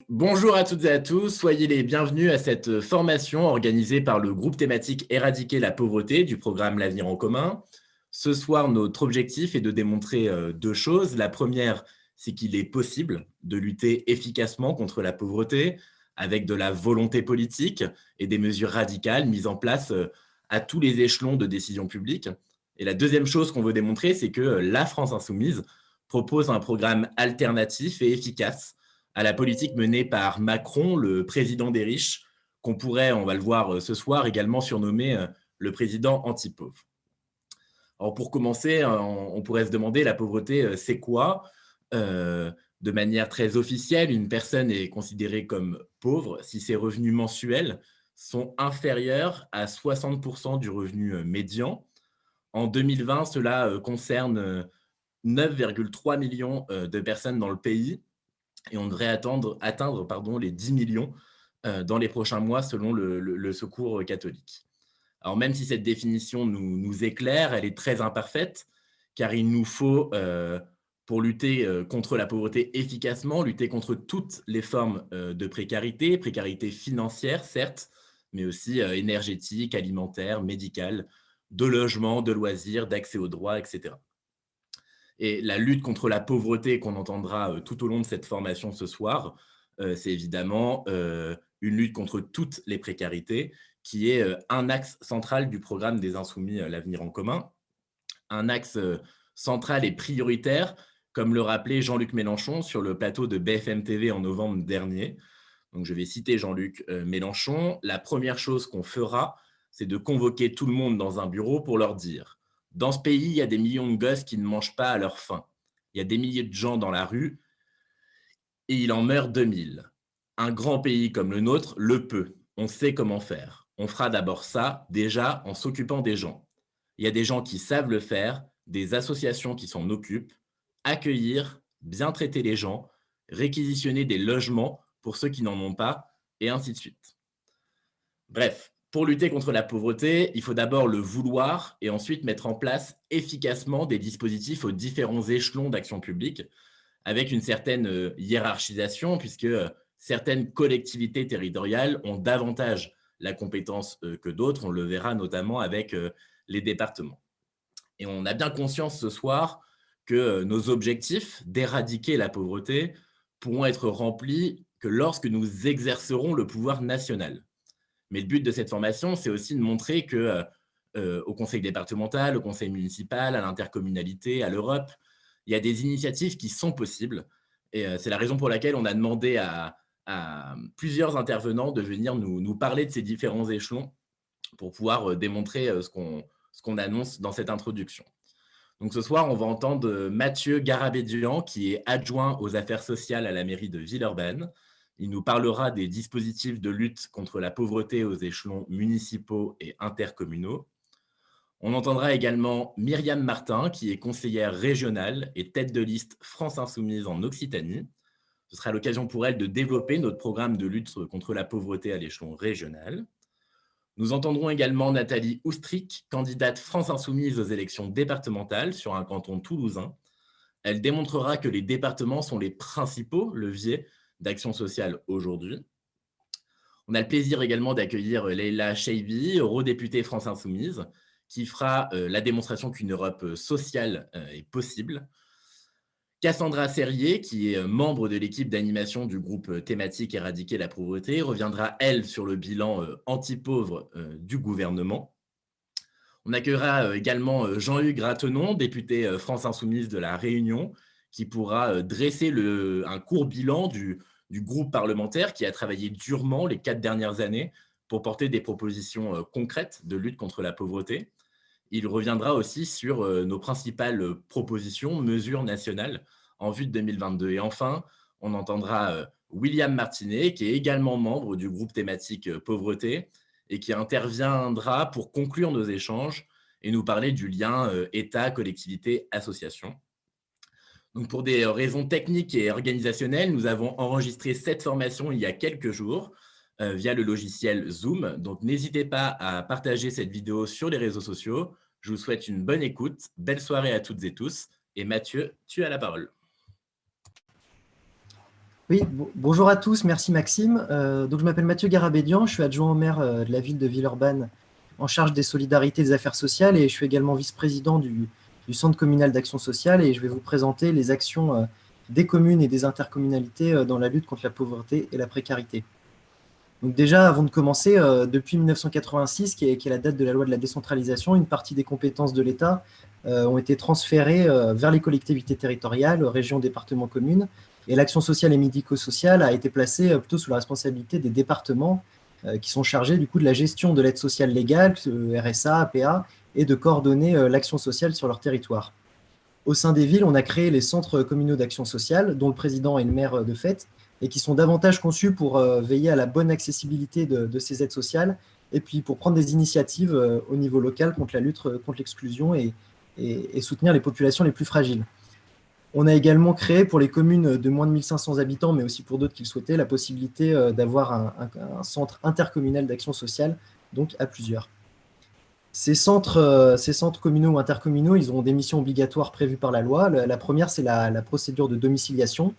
Bonjour à toutes et à tous, soyez les bienvenus à cette formation organisée par le groupe thématique Éradiquer la pauvreté du programme L'Avenir en commun. Ce soir, notre objectif est de démontrer deux choses. La première, c'est qu'il est possible de lutter efficacement contre la pauvreté avec de la volonté politique et des mesures radicales mises en place à tous les échelons de décision publique. Et la deuxième chose qu'on veut démontrer, c'est que la France insoumise propose un programme alternatif et efficace à la politique menée par Macron, le président des riches, qu'on pourrait, on va le voir ce soir, également surnommer le président anti-pauvre. Alors pour commencer, on pourrait se demander, la pauvreté, c'est quoi? De manière très officielle, une personne est considérée comme pauvre si ses revenus mensuels sont inférieurs à 60% du revenu médian. En 2020, cela concerne 9,3 millions de personnes dans le pays et on devrait atteindre les 10 millions dans les prochains mois selon le Secours catholique. Alors même si cette définition nous éclaire, elle est très imparfaite, car il nous faut, pour lutter contre la pauvreté efficacement, lutter contre toutes les formes de précarité, précarité financière certes, mais aussi énergétique, alimentaire, médicale, de logement, de loisirs, d'accès aux droits, etc. Et la lutte contre la pauvreté qu'on entendra tout au long de cette formation ce soir, c'est évidemment une lutte contre toutes les précarités, qui est un axe central du programme des Insoumis, l'Avenir en commun. Un axe central et prioritaire, comme le rappelait Jean-Luc Mélenchon sur le plateau de BFM TV en novembre dernier. Donc je vais citer Jean-Luc Mélenchon. La première chose qu'on fera, c'est de convoquer tout le monde dans un bureau pour leur dire: dans ce pays, il y a des millions de gosses qui ne mangent pas à leur faim. Il y a des milliers de gens dans la rue et il en meurt 2000. Un grand pays comme le nôtre le peut. On sait comment faire. On fera d'abord ça, déjà, en s'occupant des gens. Il y a des gens qui savent le faire, des associations qui s'en occupent. Accueillir, bien traiter les gens, réquisitionner des logements pour ceux qui n'en ont pas, et ainsi de suite. Bref, pour lutter contre la pauvreté, il faut d'abord le vouloir et ensuite mettre en place efficacement des dispositifs aux différents échelons d'action publique, avec une certaine hiérarchisation, puisque certaines collectivités territoriales ont davantage la compétence que d'autres. On le verra notamment avec les départements. Et on a bien conscience ce soir que nos objectifs d'éradiquer la pauvreté pourront être remplis que lorsque nous exercerons le pouvoir national. Mais le but de cette formation, c'est aussi de montrer que au conseil départemental, au conseil municipal, à l'intercommunalité, à l'Europe, il y a des initiatives qui sont possibles. Et c'est la raison pour laquelle on a demandé à plusieurs intervenants de venir nous parler de ces différents échelons pour pouvoir démontrer ce qu'on annonce dans cette introduction. Donc ce soir, on va entendre Mathieu Garabédian, qui est adjoint aux affaires sociales à la mairie de Villeurbanne. Il nous parlera des dispositifs de lutte contre la pauvreté aux échelons municipaux et intercommunaux. On entendra également Myriam Martin, qui est conseillère régionale et tête de liste France Insoumise en Occitanie. Ce sera l'occasion pour elle de développer notre programme de lutte contre la pauvreté à l'échelon régional. Nous entendrons également Nathalie Oustric, candidate France Insoumise aux élections départementales sur un canton toulousain. Elle démontrera que les départements sont les principaux leviers d'action sociale aujourd'hui. On a le plaisir également d'accueillir Leïla Cheibi, eurodéputée France Insoumise, qui fera la démonstration qu'une Europe sociale est possible. Cassandra Serrier, qui est membre de l'équipe d'animation du groupe thématique Éradiquer la pauvreté, reviendra, elle, sur le bilan anti-pauvre du gouvernement. On accueillera également Jean-Hugues Ratenon, député France Insoumise de La Réunion, qui pourra dresser un court bilan du groupe parlementaire qui a travaillé durement les 4 dernières années pour porter des propositions concrètes de lutte contre la pauvreté. Il reviendra aussi sur nos principales propositions, mesures nationales en vue de 2022. Et enfin, on entendra William Martinet, qui est également membre du groupe thématique pauvreté et qui interviendra pour conclure nos échanges et nous parler du lien État, collectivité, association. Donc pour des raisons techniques et organisationnelles, nous avons enregistré cette formation il y a quelques jours via le logiciel Zoom. Donc n'hésitez pas à partager cette vidéo sur les réseaux sociaux. Je vous souhaite une bonne écoute, belle soirée à toutes et tous. Et Mathieu, tu as la parole. Oui, bonjour à tous, merci Maxime. Donc je m'appelle Mathieu Garabédian, je suis adjoint au maire de la ville de Villeurbanne en charge des solidarités et des affaires sociales et je suis également vice-président du Centre communal d'action sociale et je vais vous présenter les actions des communes et des intercommunalités dans la lutte contre la pauvreté et la précarité. Donc déjà, avant de commencer, depuis 1986, qui est la date de la loi de la décentralisation, une partie des compétences de l'État ont été transférées vers les collectivités territoriales, régions, départements, communes, et l'action sociale et médico-sociale a été placée plutôt sous la responsabilité des départements qui sont chargés du coup de la gestion de l'aide sociale légale, RSA, APA, et de coordonner l'action sociale sur leur territoire. Au sein des villes, on a créé les centres communaux d'action sociale, dont le président est le maire de fait, et qui sont davantage conçus pour veiller à la bonne accessibilité de ces aides sociales, et puis pour prendre des initiatives au niveau local contre la lutte contre l'exclusion et soutenir les populations les plus fragiles. On a également créé pour les communes de moins de 1500 habitants, mais aussi pour d'autres qui le souhaitaient, la possibilité d'avoir un centre intercommunal d'action sociale, donc à plusieurs. Ces centres communaux ou intercommunaux, ils ont des missions obligatoires prévues par la loi. La première, c'est la procédure de domiciliation.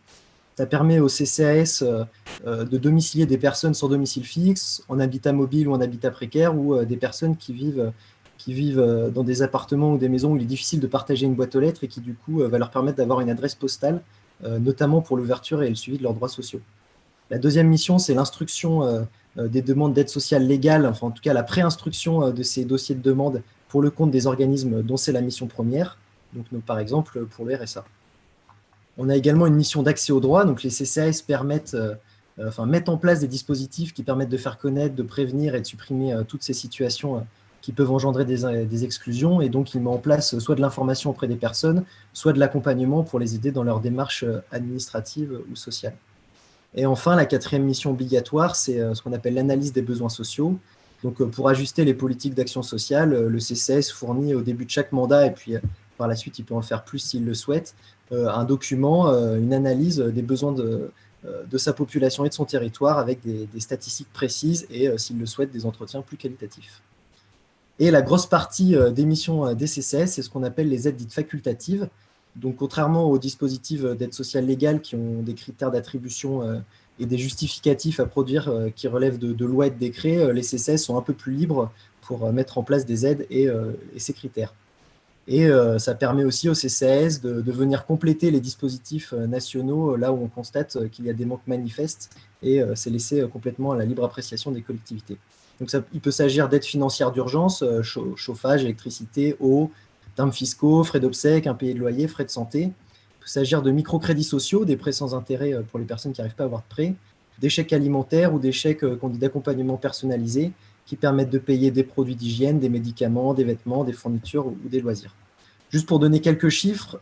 Ça permet au CCAS de domicilier des personnes sans domicile fixe, en habitat mobile ou en habitat précaire, ou des personnes qui vivent dans des appartements ou des maisons où il est difficile de partager une boîte aux lettres et qui, du coup, va leur permettre d'avoir une adresse postale, notamment pour l'ouverture et le suivi de leurs droits sociaux. La deuxième mission, c'est l'instruction des demandes d'aide sociale légale, enfin en tout cas la préinstruction de ces dossiers de demande pour le compte des organismes dont c'est la mission première, donc par exemple pour le RSA. On a également une mission d'accès aux droits, donc les CCAS mettent en place des dispositifs qui permettent de faire connaître, de prévenir et de supprimer toutes ces situations qui peuvent engendrer des exclusions, et donc ils mettent en place soit de l'information auprès des personnes, soit de l'accompagnement pour les aider dans leurs démarches administratives ou sociales. Et enfin, la quatrième mission obligatoire, c'est ce qu'on appelle l'analyse des besoins sociaux. Donc, pour ajuster les politiques d'action sociale, le CCS fournit au début de chaque mandat, et puis par la suite, il peut en faire plus s'il le souhaite, un document, une analyse des besoins de sa population et de son territoire avec des statistiques précises et, s'il le souhaite, des entretiens plus qualitatifs. Et la grosse partie des missions des CCS, c'est ce qu'on appelle les aides dites facultatives. Donc, contrairement aux dispositifs d'aide sociale légale qui ont des critères d'attribution et des justificatifs à produire qui relèvent de lois et de décrets, les CCS sont un peu plus libres pour mettre en place des aides et ces critères. Et ça permet aussi aux CCAS de venir compléter les dispositifs nationaux là où on constate qu'il y a des manques manifestes, et c'est laissé complètement à la libre appréciation des collectivités. Donc il peut s'agir d'aides financières d'urgence, chauffage, électricité, eau, timbres fiscaux, frais d'obsèques, impayés de loyer, frais de santé. Il peut s'agir de microcrédits sociaux, des prêts sans intérêt pour les personnes qui n'arrivent pas à avoir de prêt, des chèques alimentaires ou des chèques qu'on dit d'accompagnement personnalisé qui permettent de payer des produits d'hygiène, des médicaments, des vêtements, des fournitures ou des loisirs. Juste pour donner quelques chiffres,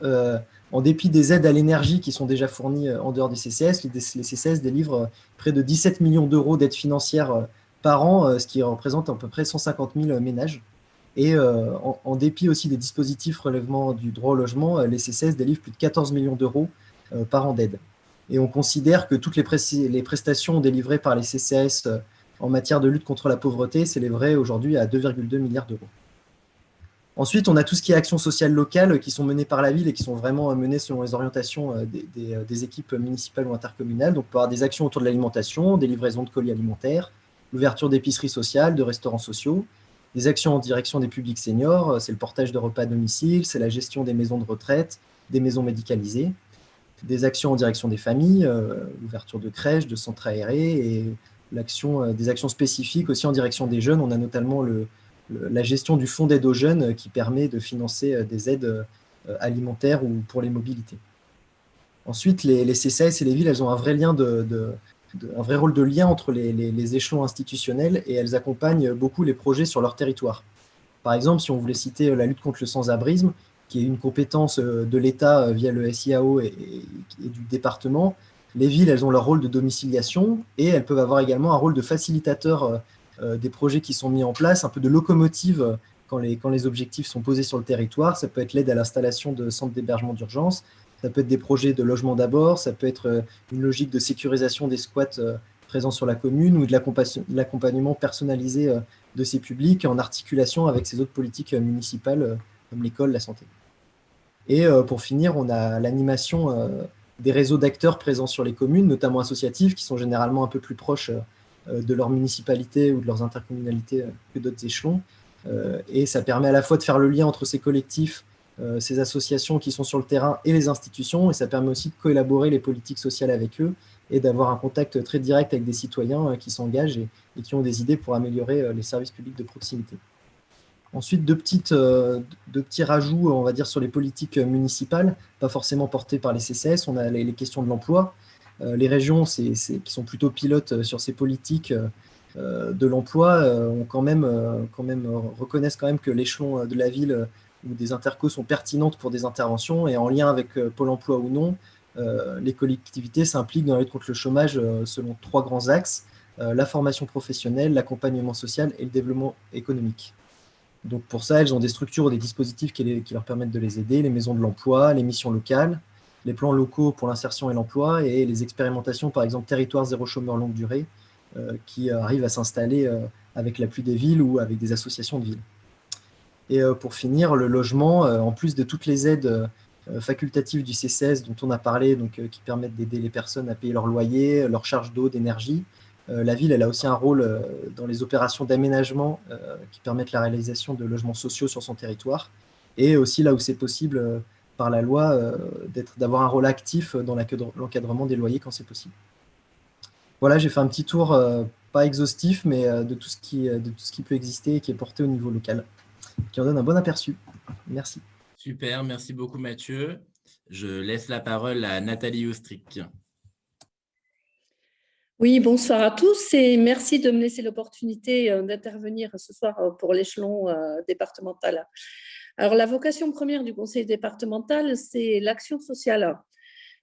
en dépit des aides à l'énergie qui sont déjà fournies en dehors des CCS, les CCS délivrent près de 17 millions d'euros d'aides financières par an, ce qui représente à peu près 150 000 ménages. Et en dépit aussi des dispositifs relevant du droit au logement, les CCS délivrent plus de 14 millions d'euros par an d'aide. Et on considère que toutes les prestations délivrées par les CCS en matière de lutte contre la pauvreté s'élèveraient aujourd'hui à 2,2 milliards d'euros. Ensuite, on a tout ce qui est actions sociales locales qui sont menées par la ville et qui sont vraiment menées selon les orientations des équipes municipales ou intercommunales. Donc, on peut avoir des actions autour de l'alimentation, des livraisons de colis alimentaires, l'ouverture d'épiceries sociales, de restaurants sociaux, des actions en direction des publics seniors, c'est le portage de repas à domicile, c'est la gestion des maisons de retraite, des maisons médicalisées, des actions en direction des familles, l'ouverture de crèches, de centres aérés, et des actions spécifiques aussi en direction des jeunes. On a notamment la gestion du fonds d'aide aux jeunes qui permet de financer des aides alimentaires ou pour les mobilités. Ensuite, les CCAS et les villes, elles ont un vrai rôle de lien entre les échelons institutionnels, et elles accompagnent beaucoup les projets sur leur territoire. Par exemple, si on voulait citer la lutte contre le sans-abrisme, qui est une compétence de l'État via le SIAO et du département, les villes, elles ont leur rôle de domiciliation, et elles peuvent avoir également un rôle de facilitateur des projets qui sont mis en place, un peu de locomotive quand les objectifs sont posés sur le territoire. Ça peut être l'aide à l'installation de centres d'hébergement d'urgence, ça peut être des projets de logement d'abord, ça peut être une logique de sécurisation des squats présents sur la commune, ou de l'accompagnement personnalisé de ces publics en articulation avec ces autres politiques municipales comme l'école, la santé. Et pour finir, on a l'animation des réseaux d'acteurs présents sur les communes, notamment associatifs, qui sont généralement un peu plus proches de leur municipalité ou de leurs intercommunalités que d'autres échelons. Et ça permet à la fois de faire le lien entre ces collectifs, ces associations qui sont sur le terrain et les institutions, et ça permet aussi de collaborer les politiques sociales avec eux et d'avoir un contact très direct avec des citoyens qui s'engagent et qui ont des idées pour améliorer les services publics de proximité. Ensuite, deux petits rajouts, on va dire, sur les politiques municipales, pas forcément portées par les CCS. On a les questions de l'emploi. Les régions qui sont plutôt pilotes sur ces politiques de l'emploi reconnaissent quand même que l'échelon de la ville ou des intercos sont pertinentes pour des interventions, et en lien avec Pôle emploi ou non, les collectivités s'impliquent dans la lutte contre le chômage selon 3 grands axes: la formation professionnelle, l'accompagnement social et le développement économique. Donc pour ça, elles ont des structures ou des dispositifs qui leur permettent de les aider: les maisons de l'emploi, les missions locales, les plans locaux pour l'insertion et l'emploi, et les expérimentations, par exemple territoire zéro chômeur longue durée, qui arrivent à s'installer avec l'appui des villes ou avec des associations de villes. Et pour finir, le logement, en plus de toutes les aides facultatives du CCS dont on a parlé, qui permettent d'aider les personnes à payer leur loyer, leurs charges d'eau, d'énergie, la ville, elle a aussi un rôle dans les opérations d'aménagement qui permettent la réalisation de logements sociaux sur son territoire, et aussi là où c'est possible par la loi d'avoir un rôle actif dans l'encadrement des loyers quand c'est possible. Voilà, j'ai fait un petit tour, pas exhaustif, mais de tout ce qui peut exister et qui est porté au niveau local, qui en donne un bon aperçu. Merci. Super, merci beaucoup Mathieu. Je laisse la parole à Nathalie Ostric. Oui, bonsoir à tous et merci de me laisser l'opportunité d'intervenir ce soir pour l'échelon départemental. Alors, la vocation première du conseil départemental, c'est l'action sociale.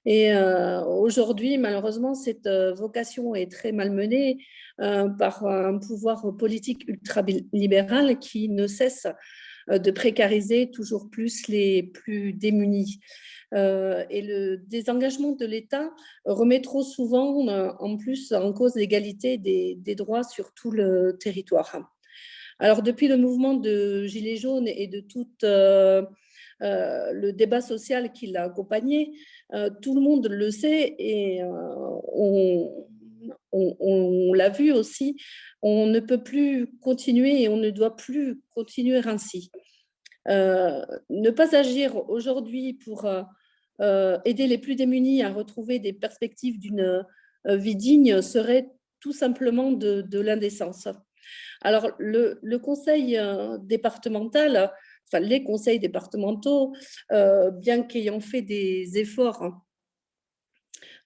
Et aujourd'hui, malheureusement, cette vocation est très malmenée par un pouvoir politique ultralibéral qui ne cesse de précariser toujours plus les plus démunis. Et le désengagement de l'État remet trop souvent en plus en cause l'égalité des droits sur tout le territoire. Alors, depuis le mouvement de Gilets jaunes et de tout le débat social qui l'a accompagné, tout le monde le sait et on l'a vu aussi, on ne peut plus continuer et on ne doit plus continuer ainsi. Ne pas agir aujourd'hui pour aider les plus démunis à retrouver des perspectives d'une vie digne serait tout simplement de l'indécence. Alors, le conseil départemental, enfin les conseils départementaux, bien qu'ayant fait des efforts,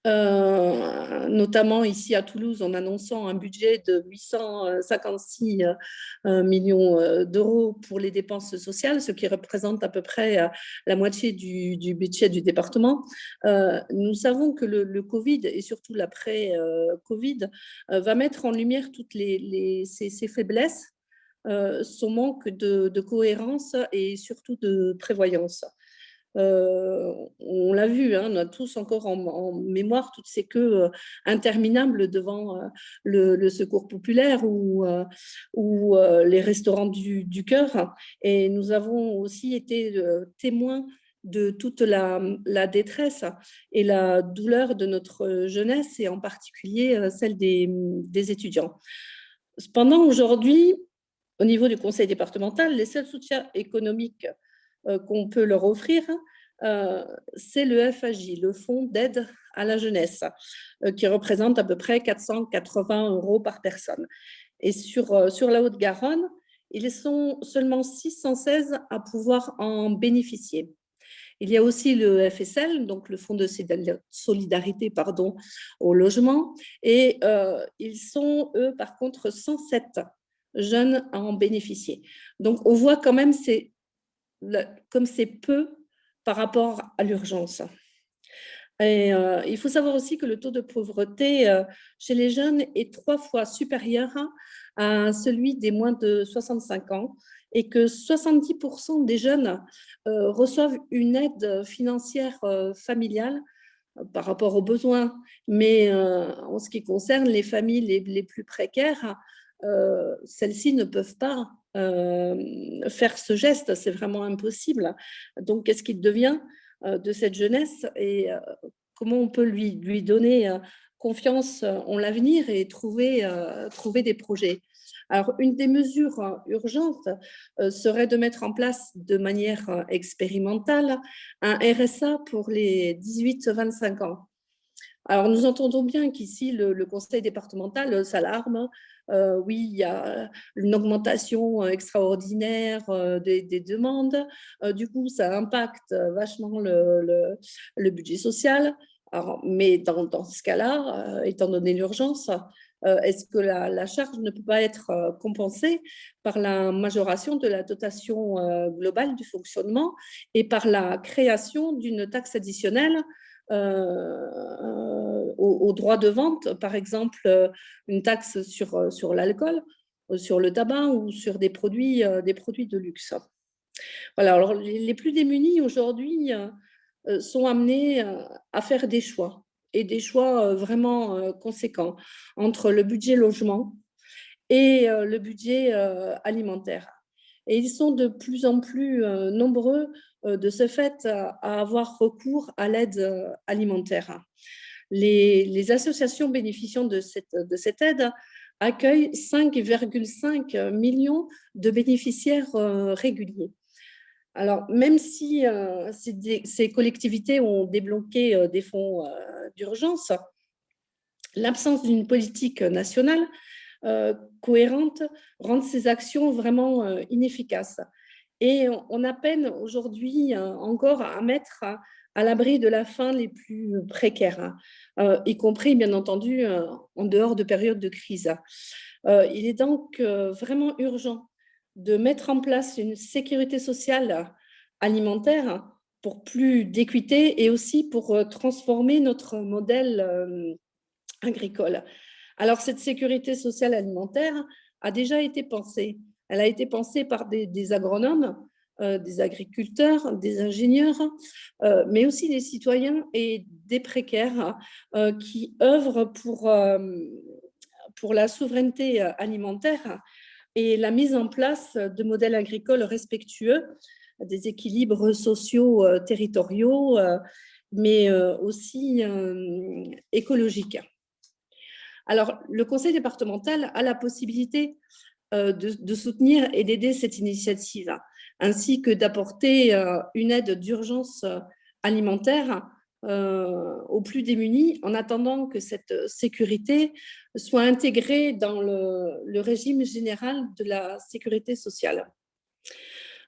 notamment ici à Toulouse, en annonçant un budget de 856 millions d'euros pour les dépenses sociales, ce qui représente à peu près la moitié du budget du département. Nous savons que le Covid et surtout l'après-Covid va mettre en lumière toutes ces faiblesses, son manque de cohérence et surtout de prévoyance. On l'a vu, on a tous encore en mémoire toutes ces queues interminables devant le secours populaire ou les restaurants du cœur. Et nous avons aussi été témoins de toute la détresse et la douleur de notre jeunesse, et en particulier celle des étudiants. Cependant, aujourd'hui, au niveau du conseil départemental, les seuls soutiens économiques qu'on peut leur offrir, c'est le FAJ, le Fonds d'aide à la jeunesse, qui représente à peu près 480 € par personne. Et sur la Haute-Garonne, ils sont seulement 616 à pouvoir en bénéficier. Il y a aussi le FSL, donc le Fonds de solidarité au logement, et ils sont, eux, par contre, 107 jeunes à en bénéficier. Donc, on voit quand même comme c'est peu par rapport à l'urgence. Et il faut savoir aussi que le taux de pauvreté chez les jeunes est 3 fois supérieur à celui des moins de 65 ans, et que 70% des jeunes reçoivent une aide financière familiale par rapport aux besoins. Mais en ce qui concerne les familles les plus précaires, celles-ci ne peuvent pas faire ce geste, c'est vraiment impossible. Donc, qu'est-ce qu'il devient de cette jeunesse, et comment on peut lui donner confiance en l'avenir et trouver des projets. Alors, une des mesures urgentes serait de mettre en place de manière expérimentale un RSA pour les 18-25 ans. Alors, nous entendons bien qu'ici, le conseil départemental s'alarme. Oui, il y a une augmentation extraordinaire des demandes. Du coup, ça impacte vachement le budget social. Alors, mais dans ce cas-là, étant donné l'urgence, est-ce que la charge ne peut pas être compensée par la majoration de la dotation globale du fonctionnement et par la création d'une taxe additionnelle aux droits de vente, par exemple une taxe sur l'alcool, sur le tabac ou sur des produits de luxe. Voilà, alors les plus démunis aujourd'hui sont amenés à faire des choix, et des choix vraiment conséquents entre le budget logement et le budget alimentaire. Et ils sont de plus en plus nombreux de ce fait à avoir recours à l'aide alimentaire. Les associations bénéficiant de cette aide accueillent 5,5 millions de bénéficiaires réguliers. Alors, même si ces collectivités ont débloqué des fonds d'urgence, l'absence d'une politique nationale cohérente rend ces actions vraiment inefficaces. Et on a peine aujourd'hui encore à mettre à l'abri de la faim les plus précaires, y compris, bien entendu, en dehors de périodes de crise. Il est donc vraiment urgent de mettre en place une sécurité sociale alimentaire pour plus d'équité et aussi pour transformer notre modèle agricole. Alors, cette sécurité sociale alimentaire a déjà été pensée. Elle a été pensée par des agronomes, des agriculteurs, des ingénieurs, mais aussi des citoyens et des précaires qui œuvrent pour la souveraineté alimentaire et la mise en place de modèles agricoles respectueux des équilibres sociaux territoriaux, mais aussi écologiques. Alors, le conseil départemental a la possibilité de soutenir et d'aider cette initiative, ainsi que d'apporter une aide d'urgence alimentaire aux plus démunis, en attendant que cette sécurité soit intégrée dans le régime général de la sécurité sociale.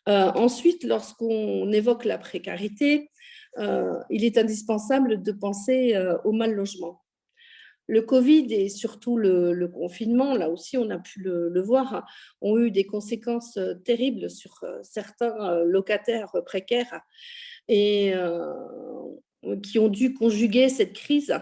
Ensuite, lorsqu'on évoque la précarité, il est indispensable de penser au mal logement. Le Covid et surtout le confinement, là aussi on a pu le voir, ont eu des conséquences terribles sur certains locataires précaires et qui ont dû conjuguer cette crise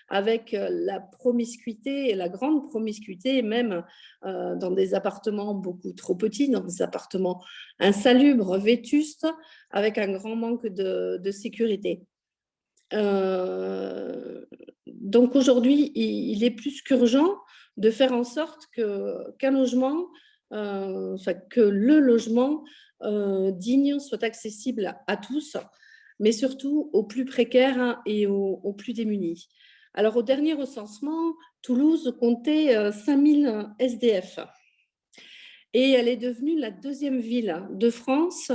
avec la promiscuité et la grande promiscuité, même dans des appartements beaucoup trop petits, dans des appartements insalubres, vétustes, avec un grand manque de sécurité. Donc aujourd'hui, il est plus qu'urgent de faire en sorte qu'un logement, que le logement digne soit accessible à tous, mais surtout aux plus précaires et aux plus démunis. Alors, au dernier recensement, Toulouse comptait 5000 SDF et elle est devenue la deuxième ville de France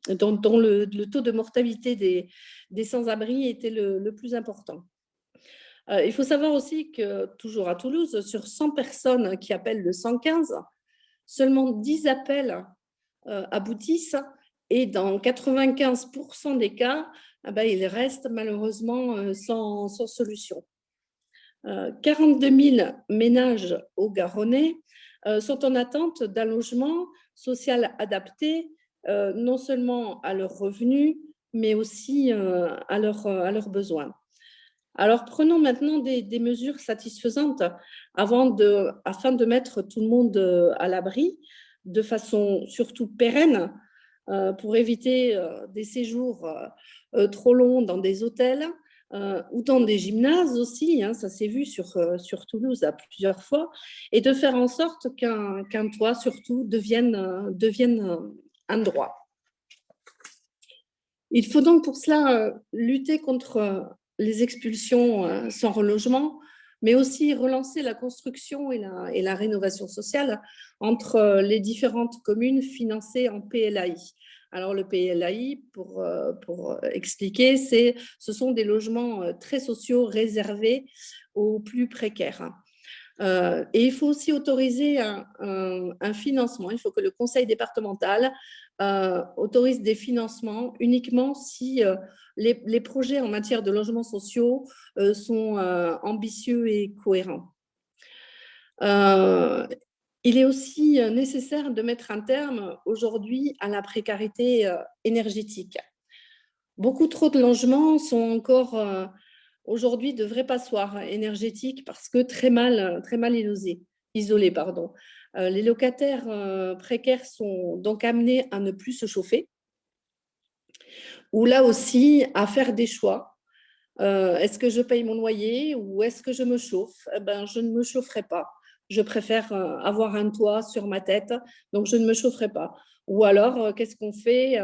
dont le taux de mortalité des sans-abri était le plus important. Il faut savoir aussi que, toujours à Toulouse, sur 100 personnes qui appellent le 115, seulement 10 appels aboutissent et dans 95% des cas, ils restent malheureusement sans solution. 42 000 ménages au Garonnais sont en attente d'un logement social adapté, non seulement à leurs revenus, mais aussi à leurs besoins. Alors, prenons maintenant des mesures satisfaisantes afin de mettre tout le monde à l'abri, de façon surtout pérenne, pour éviter des séjours trop longs dans des hôtels ou dans des gymnases aussi, ça s'est vu sur Toulouse à plusieurs fois, et de faire en sorte qu'un toit surtout devienne un droit. Il faut donc pour cela lutter contre les expulsions sans relogement, mais aussi relancer la construction et la rénovation sociale entre les différentes communes financées en PLAI. Alors le PLAI, pour expliquer, ce sont des logements très sociaux réservés aux plus précaires. Et il faut aussi autoriser un financement. Il faut que le conseil départemental autorise des financements uniquement si les projets en matière de logements sociaux sont ambitieux et cohérents. Il est aussi nécessaire de mettre un terme aujourd'hui à la précarité énergétique. Beaucoup trop de logements sont encore aujourd'hui de vrais passoires énergétiques parce que très mal isolés. Les locataires précaires sont donc amenés à ne plus se chauffer ou là aussi à faire des choix. Est-ce que je paye mon loyer ou est-ce que je me chauffe? Je ne me chaufferai pas. Je préfère avoir un toit sur ma tête, donc je ne me chaufferai pas. Ou alors, qu'est-ce qu'on fait?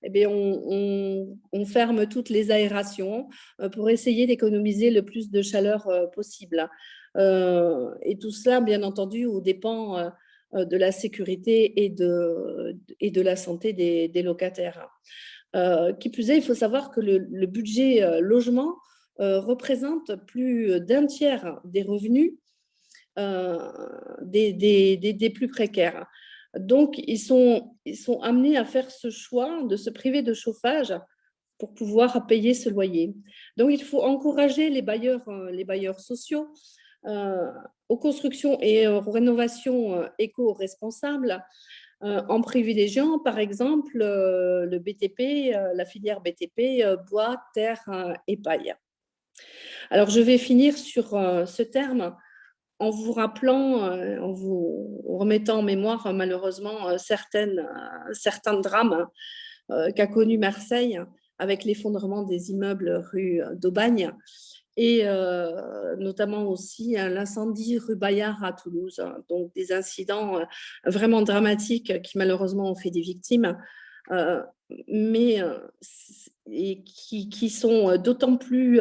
On ferme toutes les aérations pour essayer d'économiser le plus de chaleur possible. Et tout cela, bien entendu, aux dépens de la sécurité et de la santé des locataires. Qui plus est, il faut savoir que le budget logement représente plus d'un tiers des revenus des plus précaires. Donc, ils sont amenés à faire ce choix de se priver de chauffage pour pouvoir payer ce loyer. Donc, il faut encourager les bailleurs sociaux aux constructions et aux rénovations éco-responsables en privilégiant, par exemple, le BTP, la filière BTP, bois, terre et paille. Alors, je vais finir sur ce terme en vous rappelant, en vous remettant en mémoire malheureusement certains drames qu'a connu Marseille avec l'effondrement des immeubles rue d'Aubagne et notamment aussi l'incendie rue Bayard à Toulouse. Donc des incidents vraiment dramatiques qui malheureusement ont fait des victimes, mais qui sont d'autant plus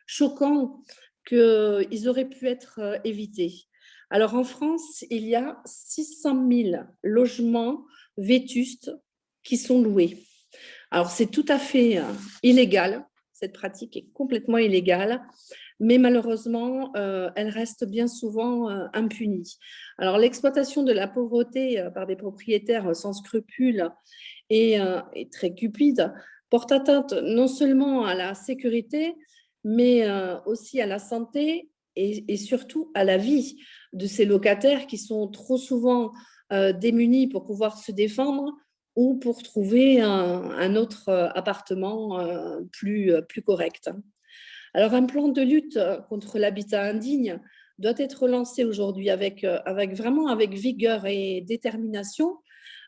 choquants qu'ils auraient pu être évités. Alors en France, il y a 600 000 logements vétustes qui sont loués. Alors c'est tout à fait illégal, cette pratique est complètement illégale, mais malheureusement, elle reste bien souvent impunie. Alors l'exploitation de la pauvreté par des propriétaires sans scrupules et très cupides porte atteinte non seulement à la sécurité, mais aussi à la santé et surtout à la vie de ces locataires qui sont trop souvent démunis pour pouvoir se défendre ou pour trouver un autre appartement plus correct. Alors, un plan de lutte contre l'habitat indigne doit être lancé aujourd'hui avec vigueur et détermination,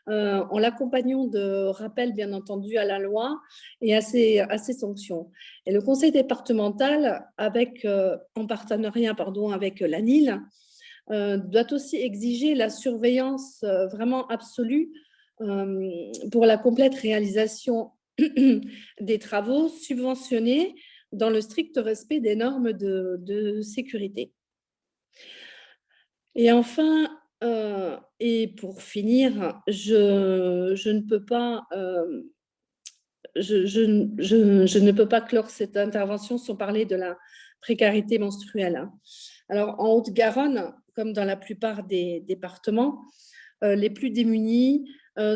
en l'accompagnant de rappels, bien entendu, à la loi et à ses sanctions. Et le conseil départemental, en partenariat avec l'ANIL, doit aussi exiger la surveillance vraiment absolue pour la complète réalisation des travaux subventionnés dans le strict respect des normes de sécurité. Et enfin, et pour finir, je ne peux pas je ne peux pas clore cette intervention sans parler de la précarité menstruelle. Alors, en Haute-Garonne, comme dans la plupart des départements, les plus démunis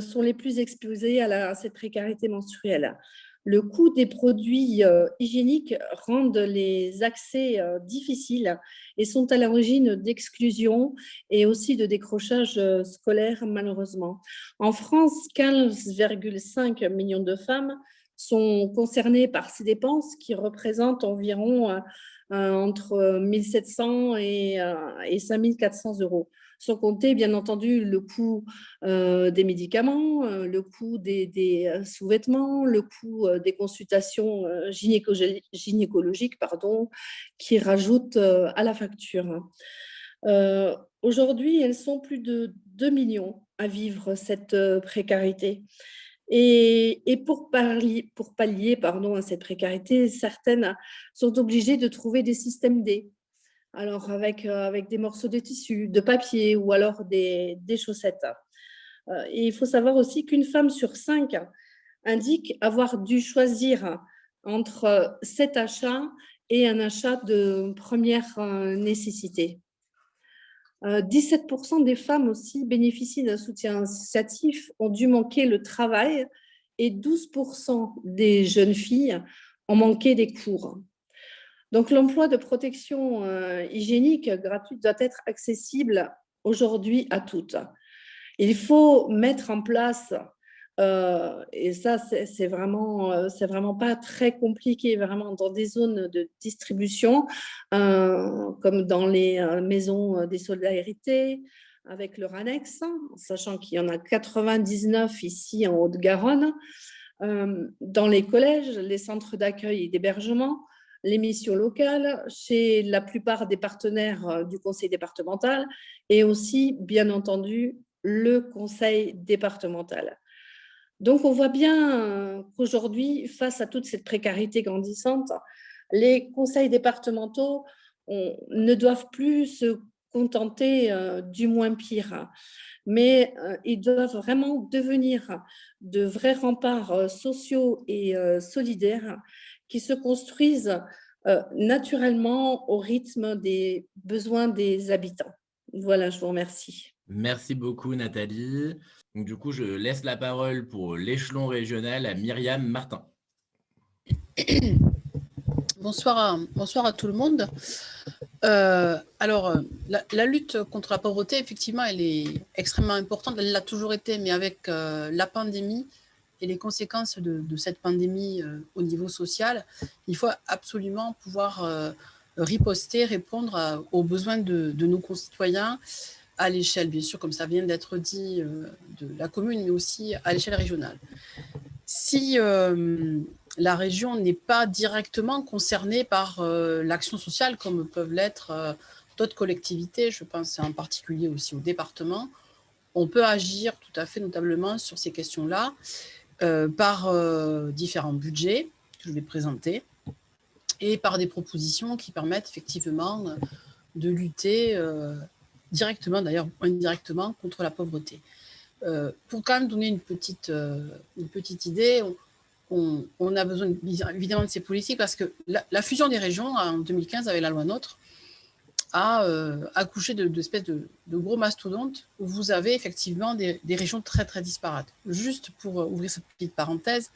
sont les plus exposés à cette précarité menstruelle. Le coût des produits hygiéniques rendent les accès difficiles et sont à l'origine d'exclusion et aussi de décrochage scolaire, malheureusement. En France, 15,5 millions de femmes sont concernées par ces dépenses qui représentent environ entre 1 700 et 5 400 euros. Sans compter, bien entendu, le coût des médicaments, le coût des sous-vêtements, le coût des consultations gynécologiques, qui rajoutent à la facture. Aujourd'hui, elles sont plus de 2 millions à vivre cette précarité. Et pour pallier à cette précarité, certaines sont obligées de trouver des systèmes D. Alors, avec des morceaux de tissu, de papier ou alors des chaussettes. Et il faut savoir aussi qu'une femme sur 5 indique avoir dû choisir entre cet achat et un achat de première nécessité. 17% des femmes aussi bénéficient d'un soutien associatif, ont dû manquer le travail et 12% des jeunes filles ont manqué des cours. Donc, l'emploi de protection hygiénique gratuite doit être accessible aujourd'hui à toutes. Il faut mettre en place, et ça, c'est vraiment pas très compliqué, vraiment dans des zones de distribution, comme dans les maisons des solidarités, avec leur annexe, sachant qu'il y en a 99 ici en Haute-Garonne, dans les collèges, les centres d'accueil et d'hébergement, les missions locales, chez la plupart des partenaires du conseil départemental et aussi, bien entendu, le conseil départemental. Donc, on voit bien qu'aujourd'hui, face à toute cette précarité grandissante, les conseils départementaux ne doivent plus se contenter du moins pire, mais ils doivent vraiment devenir de vrais remparts sociaux et solidaires qui se construisent naturellement au rythme des besoins des habitants. Voilà, je vous remercie. Merci beaucoup, Nathalie. Donc, du coup, je laisse la parole pour l'échelon régional à Myriam Martin. Bonsoir à tout le monde. La lutte contre la pauvreté, effectivement, elle est extrêmement importante. Elle l'a toujours été, mais avec la pandémie et les conséquences de cette pandémie au niveau social, il faut absolument pouvoir riposter, répondre aux besoins de nos concitoyens à l'échelle, bien sûr, comme ça vient d'être dit, de la commune, mais aussi à l'échelle régionale. Si la région n'est pas directement concernée par l'action sociale, comme peuvent l'être d'autres collectivités, je pense en particulier aussi au département, on peut agir tout à fait notablement sur ces questions-là par différents budgets que je vais présenter et par des propositions qui permettent effectivement de lutter directement, d'ailleurs indirectement, contre la pauvreté. Pour quand même donner une petite idée, on a besoin évidemment de ces politiques parce que la fusion des régions en 2015 avec la loi NOTRe a accouché d'espèces de gros mastodontes où vous avez effectivement des régions très très disparates. Juste pour ouvrir cette petite parenthèse,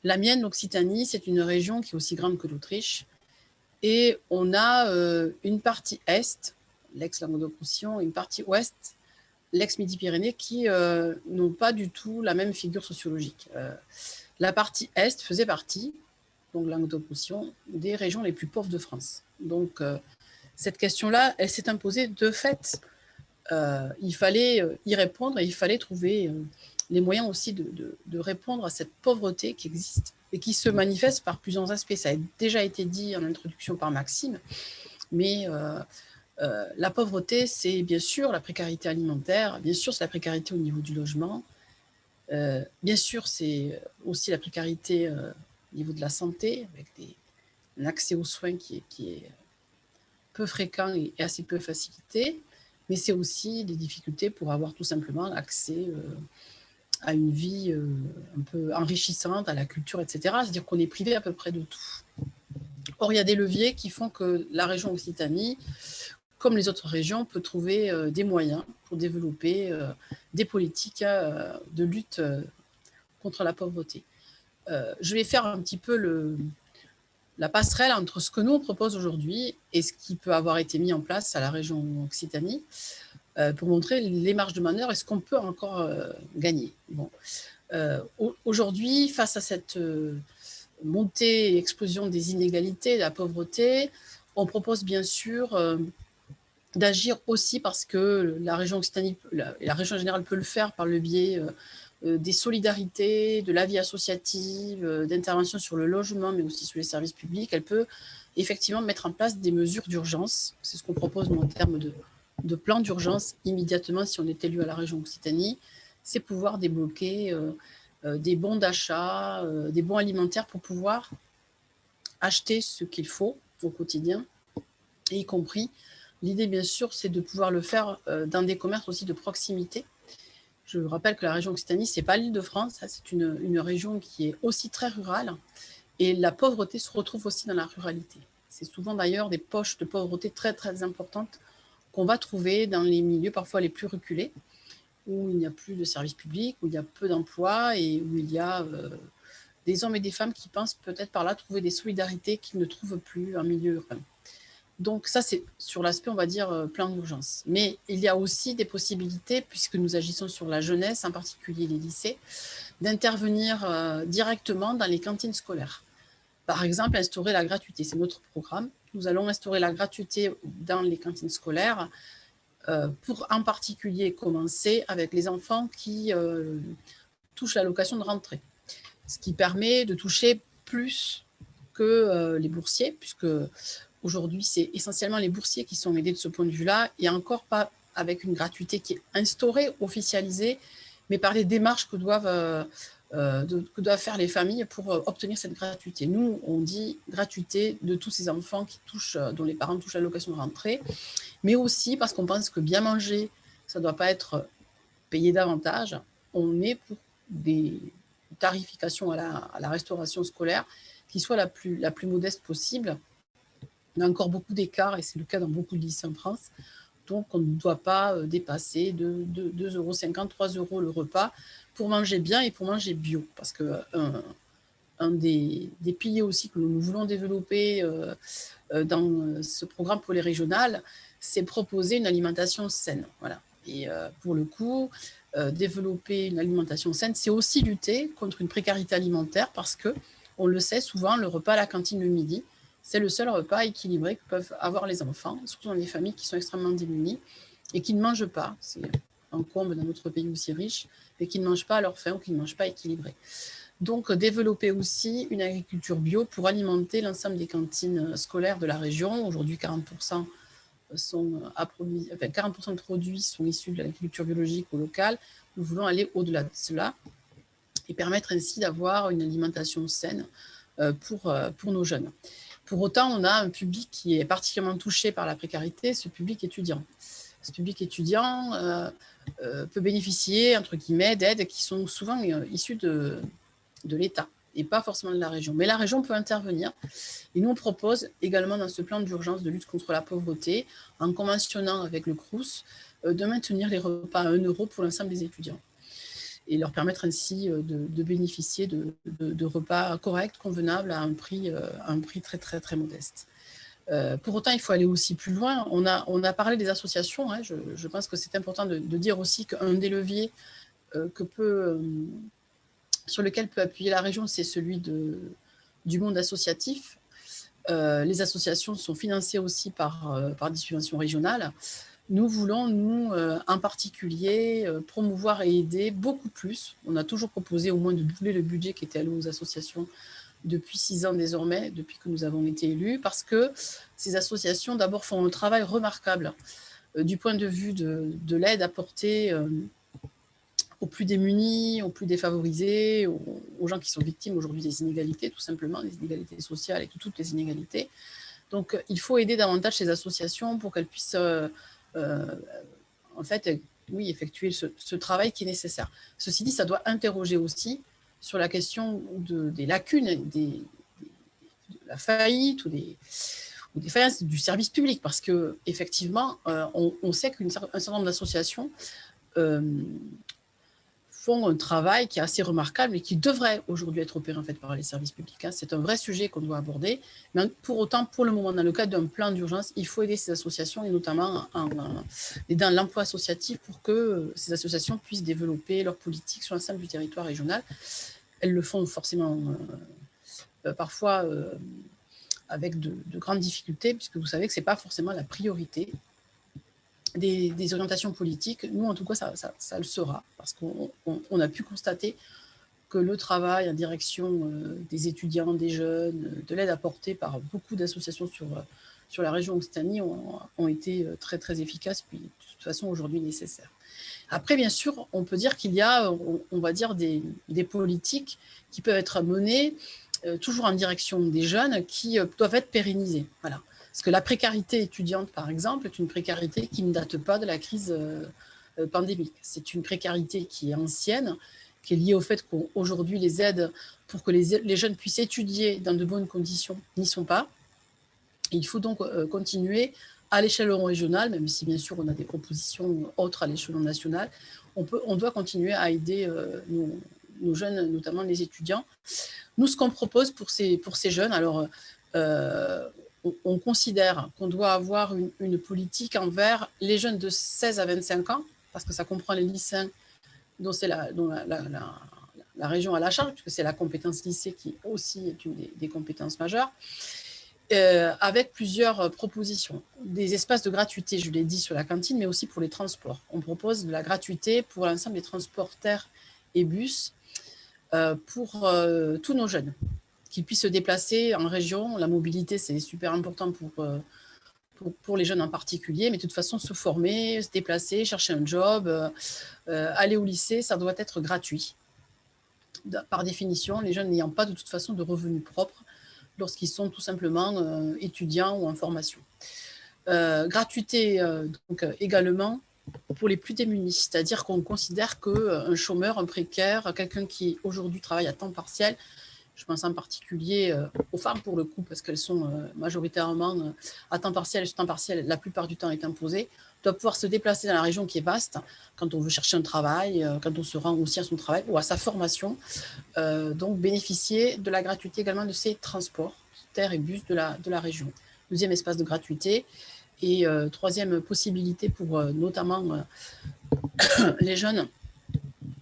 la mienne, l'Occitanie, c'est une région qui est aussi grande que l'Autriche et on a une partie est, l'ex-Languedoc-Roussillon, et une partie ouest, l'ex-Midi-Pyrénées, qui n'ont pas du tout la même figure sociologique. La partie est faisait partie, donc Languedoc-Roussillon, des régions les plus pauvres de France. Donc, cette question-là, elle s'est imposée de fait. Il fallait y répondre et il fallait trouver les moyens aussi de répondre à cette pauvreté qui existe et qui se manifeste par plusieurs aspects. Ça a déjà été dit en introduction par Maxime, mais la pauvreté, c'est bien sûr la précarité alimentaire, bien sûr c'est la précarité au niveau du logement, bien sûr c'est aussi la précarité au niveau de la santé, avec un accès aux soins qui est peu fréquent et assez peu facilité, mais c'est aussi des difficultés pour avoir tout simplement accès à une vie un peu enrichissante, à la culture, etc. C'est-à-dire qu'on est privé à peu près de tout. Or, il y a des leviers qui font que la région Occitanie, comme les autres régions, peut trouver des moyens pour développer des politiques de lutte contre la pauvreté. Je vais faire un petit peu la passerelle entre ce que nous on propose aujourd'hui et ce qui peut avoir été mis en place à la région Occitanie pour montrer les marges de manœuvre et ce qu'on peut encore gagner. Bon. Aujourd'hui, face à cette montée et explosion des inégalités, de la pauvreté, on propose bien sûr d'agir aussi parce que la région Occitanie, la région générale peut le faire par le biais des solidarités, de la vie associative, d'intervention sur le logement, mais aussi sur les services publics. Elle peut effectivement mettre en place des mesures d'urgence. C'est ce qu'on propose nous, en termes de plan d'urgence immédiatement si on est élu à la région Occitanie. C'est pouvoir débloquer des bons d'achat, des bons alimentaires pour pouvoir acheter ce qu'il faut au quotidien, et y compris, l'idée bien sûr, c'est de pouvoir le faire dans des commerces aussi de proximité. Je rappelle que la région Occitanie, ce n'est pas l'Île-de-France, c'est une région qui est aussi très rurale, et la pauvreté se retrouve aussi dans la ruralité. C'est souvent d'ailleurs des poches de pauvreté très très importantes qu'on va trouver dans les milieux parfois les plus reculés, où il n'y a plus de services publics, où il y a peu d'emplois et où il y a des hommes et des femmes qui pensent peut-être par là trouver des solidarités qu'ils ne trouvent plus en milieu urbain. Donc ça, c'est sur l'aspect, on va dire, plan d'urgence. Mais il y a aussi des possibilités, puisque nous agissons sur la jeunesse, en particulier les lycées, d'intervenir directement dans les cantines scolaires. Par exemple, instaurer la gratuité, c'est notre programme. Nous allons instaurer la gratuité dans les cantines scolaires pour en particulier commencer avec les enfants qui touchent l'allocation de rentrée, ce qui permet de toucher plus que les boursiers, puisque aujourd'hui, c'est essentiellement les boursiers qui sont aidés de ce point de vue-là, et encore pas avec une gratuité qui est instaurée, officialisée, mais par les démarches que doivent faire les familles pour obtenir cette gratuité. Nous, on dit gratuité de tous ces enfants dont les parents touchent l'allocation de rentrée, mais aussi parce qu'on pense que bien manger, ça ne doit pas être payé davantage. On est pour des tarifications à la restauration scolaire qui soit la plus modeste possible. On a encore beaucoup d'écarts, et c'est le cas dans beaucoup de lycées en France. Donc, on ne doit pas dépasser de 2,50 €, 3 € le repas pour manger bien et pour manger bio. Parce qu'un des piliers aussi que nous voulons développer dans ce programme pour les régionales, c'est proposer une alimentation saine. Voilà. Et pour le coup, développer une alimentation saine, c'est aussi lutter contre une précarité alimentaire, parce que, on le sait souvent, le repas à la cantine le midi, c'est le seul repas équilibré que peuvent avoir les enfants, surtout dans des familles qui sont extrêmement démunies et qui ne mangent pas. C'est un comble dans notre pays aussi riche, mais qui ne mangent pas à leur faim ou qui ne mangent pas équilibré. Donc, développer aussi une agriculture bio pour alimenter l'ensemble des cantines scolaires de la région. Aujourd'hui, 40% de produits sont issus de l'agriculture biologique ou locale. Nous voulons aller au-delà de cela et permettre ainsi d'avoir une alimentation saine pour nos jeunes. Pour autant, on a un public qui est particulièrement touché par la précarité, ce public étudiant. Ce public étudiant peut bénéficier, entre guillemets, d'aides qui sont souvent issues de l'État et pas forcément de la région. Mais la région peut intervenir. Et nous, on propose également dans ce plan d'urgence de lutte contre la pauvreté, en conventionnant avec le Crous, de maintenir les repas à 1 € pour l'ensemble des étudiants, et leur permettre ainsi de bénéficier de repas corrects, convenables, à un prix très, très, très modeste. Pour autant, il faut aller aussi plus loin. On a parlé des associations. Hein, je pense que c'est important de dire aussi qu'un des leviers sur lequel peut appuyer la région, c'est celui du monde associatif. Les associations sont financées aussi par des subventions régionales. Nous voulons, en particulier, promouvoir et aider beaucoup plus. On a toujours proposé au moins de doubler le budget qui était alloué aux associations depuis 6 ans désormais, depuis que nous avons été élus, parce que ces associations, d'abord, font un travail remarquable du point de vue de l'aide apportée aux plus démunis, aux plus défavorisés, aux gens qui sont victimes aujourd'hui des inégalités, tout simplement, des inégalités sociales et toutes les inégalités. Donc, il faut aider davantage ces associations pour qu'elles puissent en fait, oui, effectuer ce travail qui est nécessaire. Ceci dit, ça doit interroger aussi sur la question des lacunes, de la faillite ou des faillances du service public, parce qu'effectivement, on sait qu'un certain nombre d'associations font un travail qui est assez remarquable et qui devrait aujourd'hui être opéré en fait par les services publics. Hein. C'est un vrai sujet qu'on doit aborder. Mais pour autant, pour le moment, dans le cadre d'un plan d'urgence, il faut aider ces associations, et notamment dans l'emploi associatif, pour que ces associations puissent développer leur politique sur l'ensemble du territoire régional. Elles le font forcément parfois avec de grandes difficultés, puisque vous savez que ce n'est pas forcément la priorité des orientations politiques. Nous, en tout cas, ça le sera, parce qu'on a pu constater que le travail en direction des étudiants, des jeunes, de l'aide apportée par beaucoup d'associations sur la région Occitanie ont été très, très efficaces, puis de toute façon aujourd'hui nécessaires. Après, bien sûr, on peut dire qu'il y a, on va dire, des politiques qui peuvent être menées toujours en direction des jeunes qui doivent être pérennisées. Voilà. Parce que la précarité étudiante, par exemple, est une précarité qui ne date pas de la crise pandémique. C'est une précarité qui est ancienne, qui est liée au fait qu'aujourd'hui, les aides pour que les jeunes puissent étudier dans de bonnes conditions n'y sont pas. Et il faut donc continuer à l'échelon régional, même si bien sûr on a des propositions autres à l'échelon national, on doit continuer à aider nos jeunes, notamment les étudiants. Nous, ce qu'on propose pour ces jeunes, alors on considère qu'on doit avoir une politique envers les jeunes de 16 à 25 ans, parce que ça comprend les lycéens dont la région a la charge, puisque c'est la compétence lycée qui aussi est une des compétences majeures. Avec plusieurs propositions. Des espaces de gratuité, je l'ai dit, sur la cantine, mais aussi pour les transports. On propose de la gratuité pour l'ensemble des transports terre et bus pour tous nos jeunes, qu'ils puissent se déplacer en région. La mobilité, c'est super important pour les jeunes en particulier, mais de toute façon, se former, se déplacer, chercher un job, aller au lycée, ça doit être gratuit. Par définition, les jeunes n'ayant pas de toute façon de revenus propres, lorsqu'ils sont tout simplement étudiants ou en formation. Gratuité donc, également pour les plus démunis, c'est-à-dire qu'on considère qu'un chômeur, un précaire, quelqu'un qui aujourd'hui travaille à temps partiel, je pense en particulier aux femmes pour le coup, parce qu'elles sont majoritairement à temps partiel, et ce temps partiel la plupart du temps est imposé, doit pouvoir se déplacer dans la région qui est vaste, quand on veut chercher un travail, quand on se rend aussi à son travail ou à sa formation, donc bénéficier de la gratuité également de ces transports, terre et bus de la région. Deuxième espace de gratuité. Et troisième possibilité pour notamment les jeunes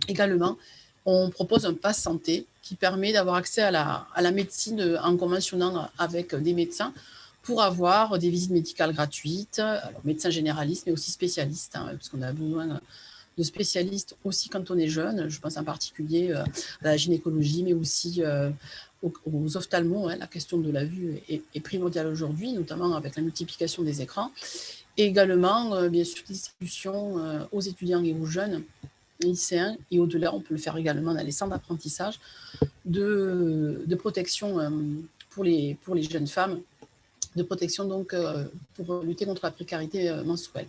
également, on propose un pass santé qui permet d'avoir accès à la médecine en conventionnant avec des médecins pour avoir des visites médicales gratuites, alors médecins généralistes, mais aussi spécialistes, hein, parce qu'on a besoin de spécialistes aussi quand on est jeune. Je pense en particulier à la gynécologie, mais aussi aux ophtalmos. Hein. La question de la vue est primordiale aujourd'hui, notamment avec la multiplication des écrans. Et également, bien sûr, distribution aux étudiants et aux jeunes lycéens. Et au-delà, on peut le faire également dans les centres d'apprentissage de protection pour les jeunes femmes, de protection donc pour lutter contre la précarité menstruelle.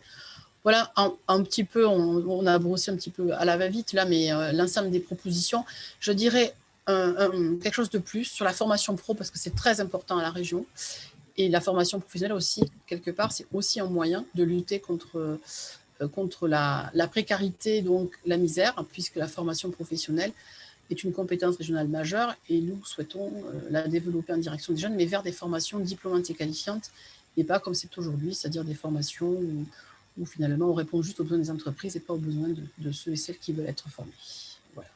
Voilà un petit peu, on a brossé un petit peu à la va-vite là, mais l'ensemble des propositions. Je dirais quelque chose de plus sur la formation pro, parce que c'est très important à la région. Et la formation professionnelle aussi, quelque part, c'est aussi un moyen de lutter contre la précarité, donc la misère, puisque la formation professionnelle est une compétence régionale majeure et nous souhaitons la développer en direction des jeunes, mais vers des formations diplômantes et qualifiantes, et pas comme c'est aujourd'hui, c'est-à-dire des formations où finalement on répond juste aux besoins des entreprises et pas aux besoins de ceux et celles qui veulent être formés. Voilà.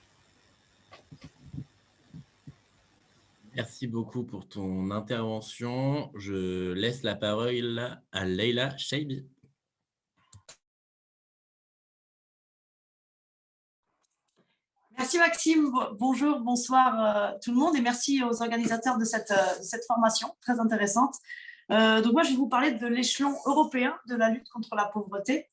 Merci beaucoup pour ton intervention. Je laisse la parole à Leïla Chaibi. Merci Maxime, bonjour, bonsoir tout le monde et merci aux organisateurs de cette formation très intéressante. Donc moi je vais vous parler de l'échelon européen de la lutte contre la pauvreté.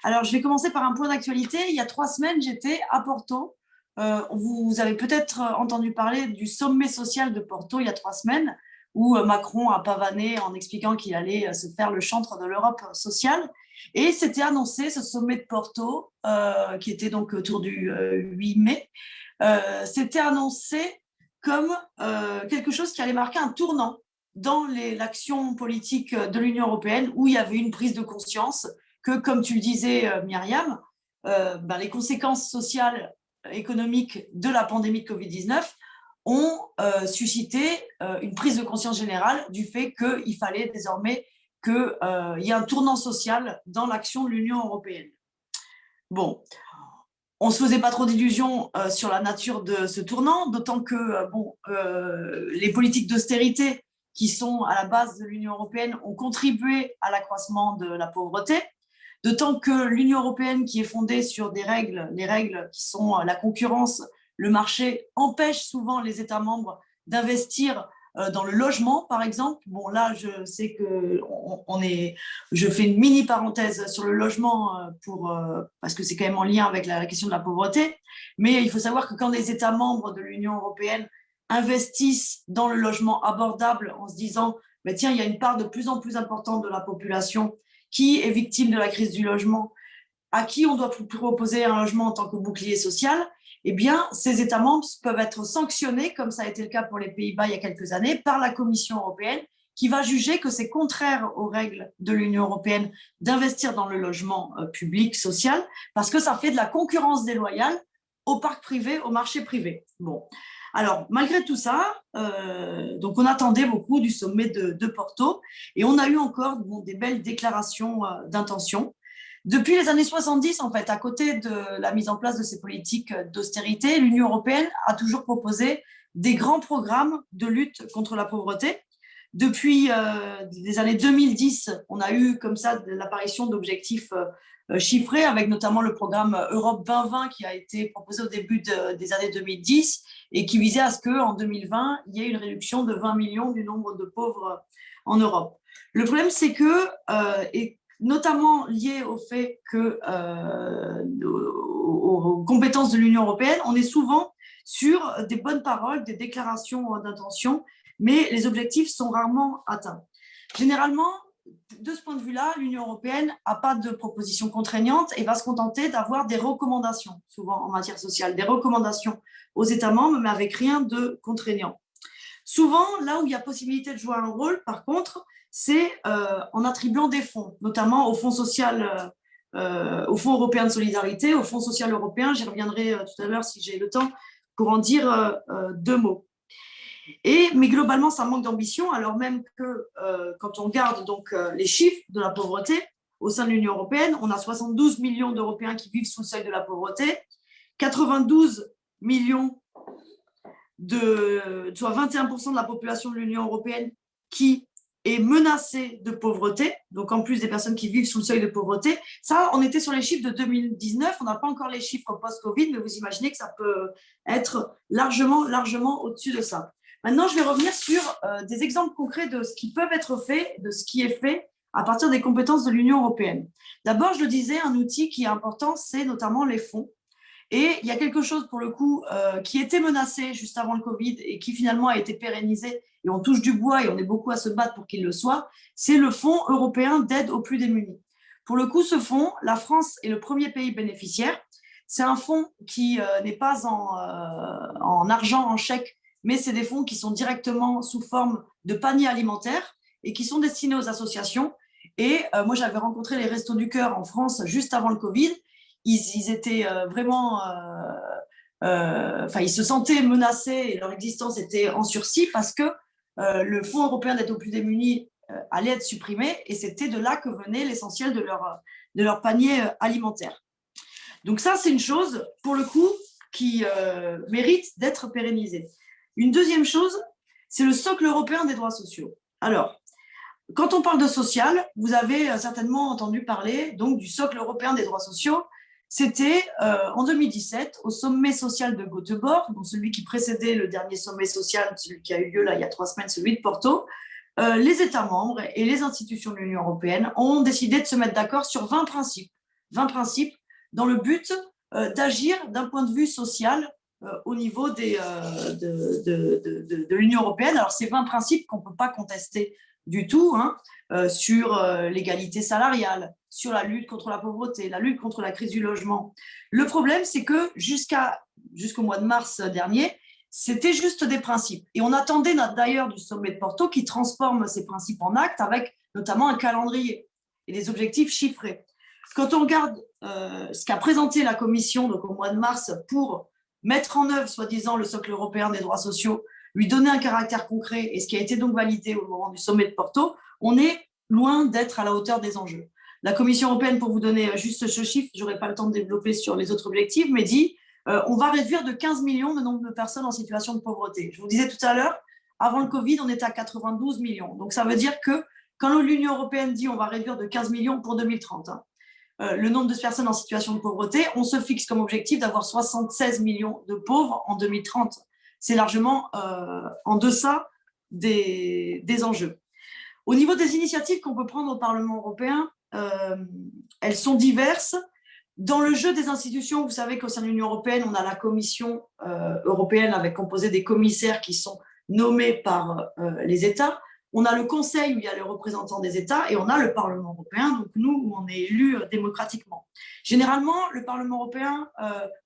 Alors je vais commencer par un point d'actualité. Il y a 3 semaines j'étais à Porto. Vous avez peut-être entendu parler du sommet social de Porto il y a 3 semaines où Macron a pavané en expliquant qu'il allait se faire le chantre de l'Europe sociale. Et c'était annoncé, ce sommet de Porto, qui était donc autour du 8 mai, c'était annoncé comme quelque chose qui allait marquer un tournant dans l'action politique de l'Union européenne, où il y avait une prise de conscience que, comme tu le disais, Myriam, les conséquences sociales, économiques de la pandémie de Covid-19 ont suscité une prise de conscience générale du fait qu'il fallait désormais qu'il y ait un tournant social dans l'action de l'Union européenne. Bon, on ne se faisait pas trop d'illusions sur la nature de ce tournant, d'autant que les politiques d'austérité qui sont à la base de l'Union européenne ont contribué à l'accroissement de la pauvreté, d'autant que l'Union européenne, qui est fondée sur les règles qui sont la concurrence, le marché empêche souvent les États membres d'investir dans le logement, par exemple. Bon, là, je sais que je fais une mini parenthèse sur le logement parce que c'est quand même en lien avec la question de la pauvreté. Mais il faut savoir que quand les États membres de l'Union européenne investissent dans le logement abordable en se disant « tiens, il y a une part de plus en plus importante de la population qui est victime de la crise du logement, à qui on doit proposer un logement en tant que bouclier social », eh bien, ces États membres peuvent être sanctionnés, comme ça a été le cas pour les Pays-Bas il y a quelques années, par la Commission européenne, qui va juger que c'est contraire aux règles de l'Union européenne d'investir dans le logement public, social, parce que ça fait de la concurrence déloyale au parc privé, au marché privé. Bon. Alors, malgré tout ça, donc on attendait beaucoup du sommet de Porto, et on a eu encore des belles déclarations d'intention. Depuis les années 70, en fait, à côté de la mise en place de ces politiques d'austérité, l'Union européenne a toujours proposé des grands programmes de lutte contre la pauvreté. Depuis les années 2010, on a eu comme ça l'apparition d'objectifs chiffrés, avec notamment le programme Europe 2020 qui a été proposé au début des années 2010 et qui visait à ce qu'en 2020, il y ait une réduction de 20 millions du nombre de pauvres en Europe. Le problème, c'est que, notamment lié au fait que aux compétences de l'Union européenne, on est souvent sur des bonnes paroles, des déclarations d'intention, mais les objectifs sont rarement atteints. Généralement, de ce point de vue-là, l'Union européenne n'a pas de proposition contraignante et va se contenter d'avoir des recommandations, souvent en matière sociale, des recommandations aux États membres, mais avec rien de contraignant. Souvent, là où il y a possibilité de jouer un rôle, par contre, c'est en attribuant des fonds, notamment au Fonds social, au Fonds européen de solidarité, au Fonds social européen. J'y reviendrai tout à l'heure si j'ai le temps pour en dire deux mots. Mais globalement, ça manque d'ambition, alors même que quand on regarde donc, les chiffres de la pauvreté au sein de l'Union européenne, on a 72 millions d'Européens qui vivent sous le seuil de la pauvreté, 92 millions, soit 21% de la population de l'Union européenne qui est menacée de pauvreté, donc en plus des personnes qui vivent sous le seuil de pauvreté. Ça, on était sur les chiffres de 2019, on n'a pas encore les chiffres post-Covid, mais vous imaginez que ça peut être largement au-dessus de ça. Maintenant, je vais revenir sur des exemples concrets de ce qui peut être fait, de ce qui est fait à partir des compétences de l'Union européenne. D'abord, je le disais, un outil qui est important, c'est notamment les fonds. Et il y a quelque chose, pour le coup, qui était menacé juste avant le Covid et qui finalement a été pérennisé, et on touche du bois et on est beaucoup à se battre pour qu'il le soit, c'est le Fonds européen d'aide aux plus démunis. Pour le coup, ce fonds, la France est le premier pays bénéficiaire. C'est un fonds qui n'est pas en argent, en chèque, mais c'est des fonds qui sont directement sous forme de paniers alimentaires et qui sont destinés aux associations. Et moi, j'avais rencontré les Restos du Cœur en France juste avant le Covid. Ils étaient vraiment… ils se sentaient menacés et leur existence était en sursis parce que le Fonds européen d'aide aux plus démunis allait être supprimé et c'était de là que venait l'essentiel de leur panier alimentaire. Donc ça, c'est une chose, pour le coup, qui mérite d'être pérennisée. Une deuxième chose, c'est le socle européen des droits sociaux. Alors, quand on parle de social, vous avez certainement entendu parler donc, du socle européen des droits sociaux. C'était en 2017, au sommet social de Göteborg, donc celui qui précédait le dernier sommet social, celui qui a eu lieu là, il y a 3 semaines, celui de Porto. Les États membres et les institutions de l'Union européenne ont décidé de se mettre d'accord sur 20 principes dans le but d'agir d'un point de vue social au niveau de l'Union européenne. Alors, c'est 20 principes qu'on ne peut pas contester du tout, sur l'égalité salariale, sur la lutte contre la pauvreté, la lutte contre la crise du logement. Le problème, c'est que jusqu'au mois de mars dernier, c'était juste des principes. Et on attendait d'ailleurs du sommet de Porto qui transforme ces principes en actes avec notamment un calendrier et des objectifs chiffrés. Quand on regarde ce qu'a présenté la Commission donc au mois de mars pour mettre en œuvre, soi-disant, le socle européen des droits sociaux, lui donner un caractère concret et ce qui a été donc validé au moment du sommet de Porto, on est loin d'être à la hauteur des enjeux. La Commission européenne, pour vous donner juste ce chiffre, je n'aurai pas le temps de développer sur les autres objectifs, mais dit on va réduire de 15 millions le nombre de personnes en situation de pauvreté. Je vous disais tout à l'heure, avant le Covid, on était à 92 millions. Donc ça veut dire que quand l'Union européenne dit on va réduire de 15 millions pour 2030, le nombre de personnes en situation de pauvreté, on se fixe comme objectif d'avoir 76 millions de pauvres en 2030. C'est largement en deçà des enjeux. Au niveau des initiatives qu'on peut prendre au Parlement européen, elles sont diverses. Dans le jeu des institutions, vous savez qu'au sein de l'Union européenne, on a la Commission européenne avec composé des commissaires qui sont nommés par les États. On a le Conseil où il y a les représentants des États et on a le Parlement européen, donc nous, où on est élus démocratiquement. Généralement, le Parlement européen,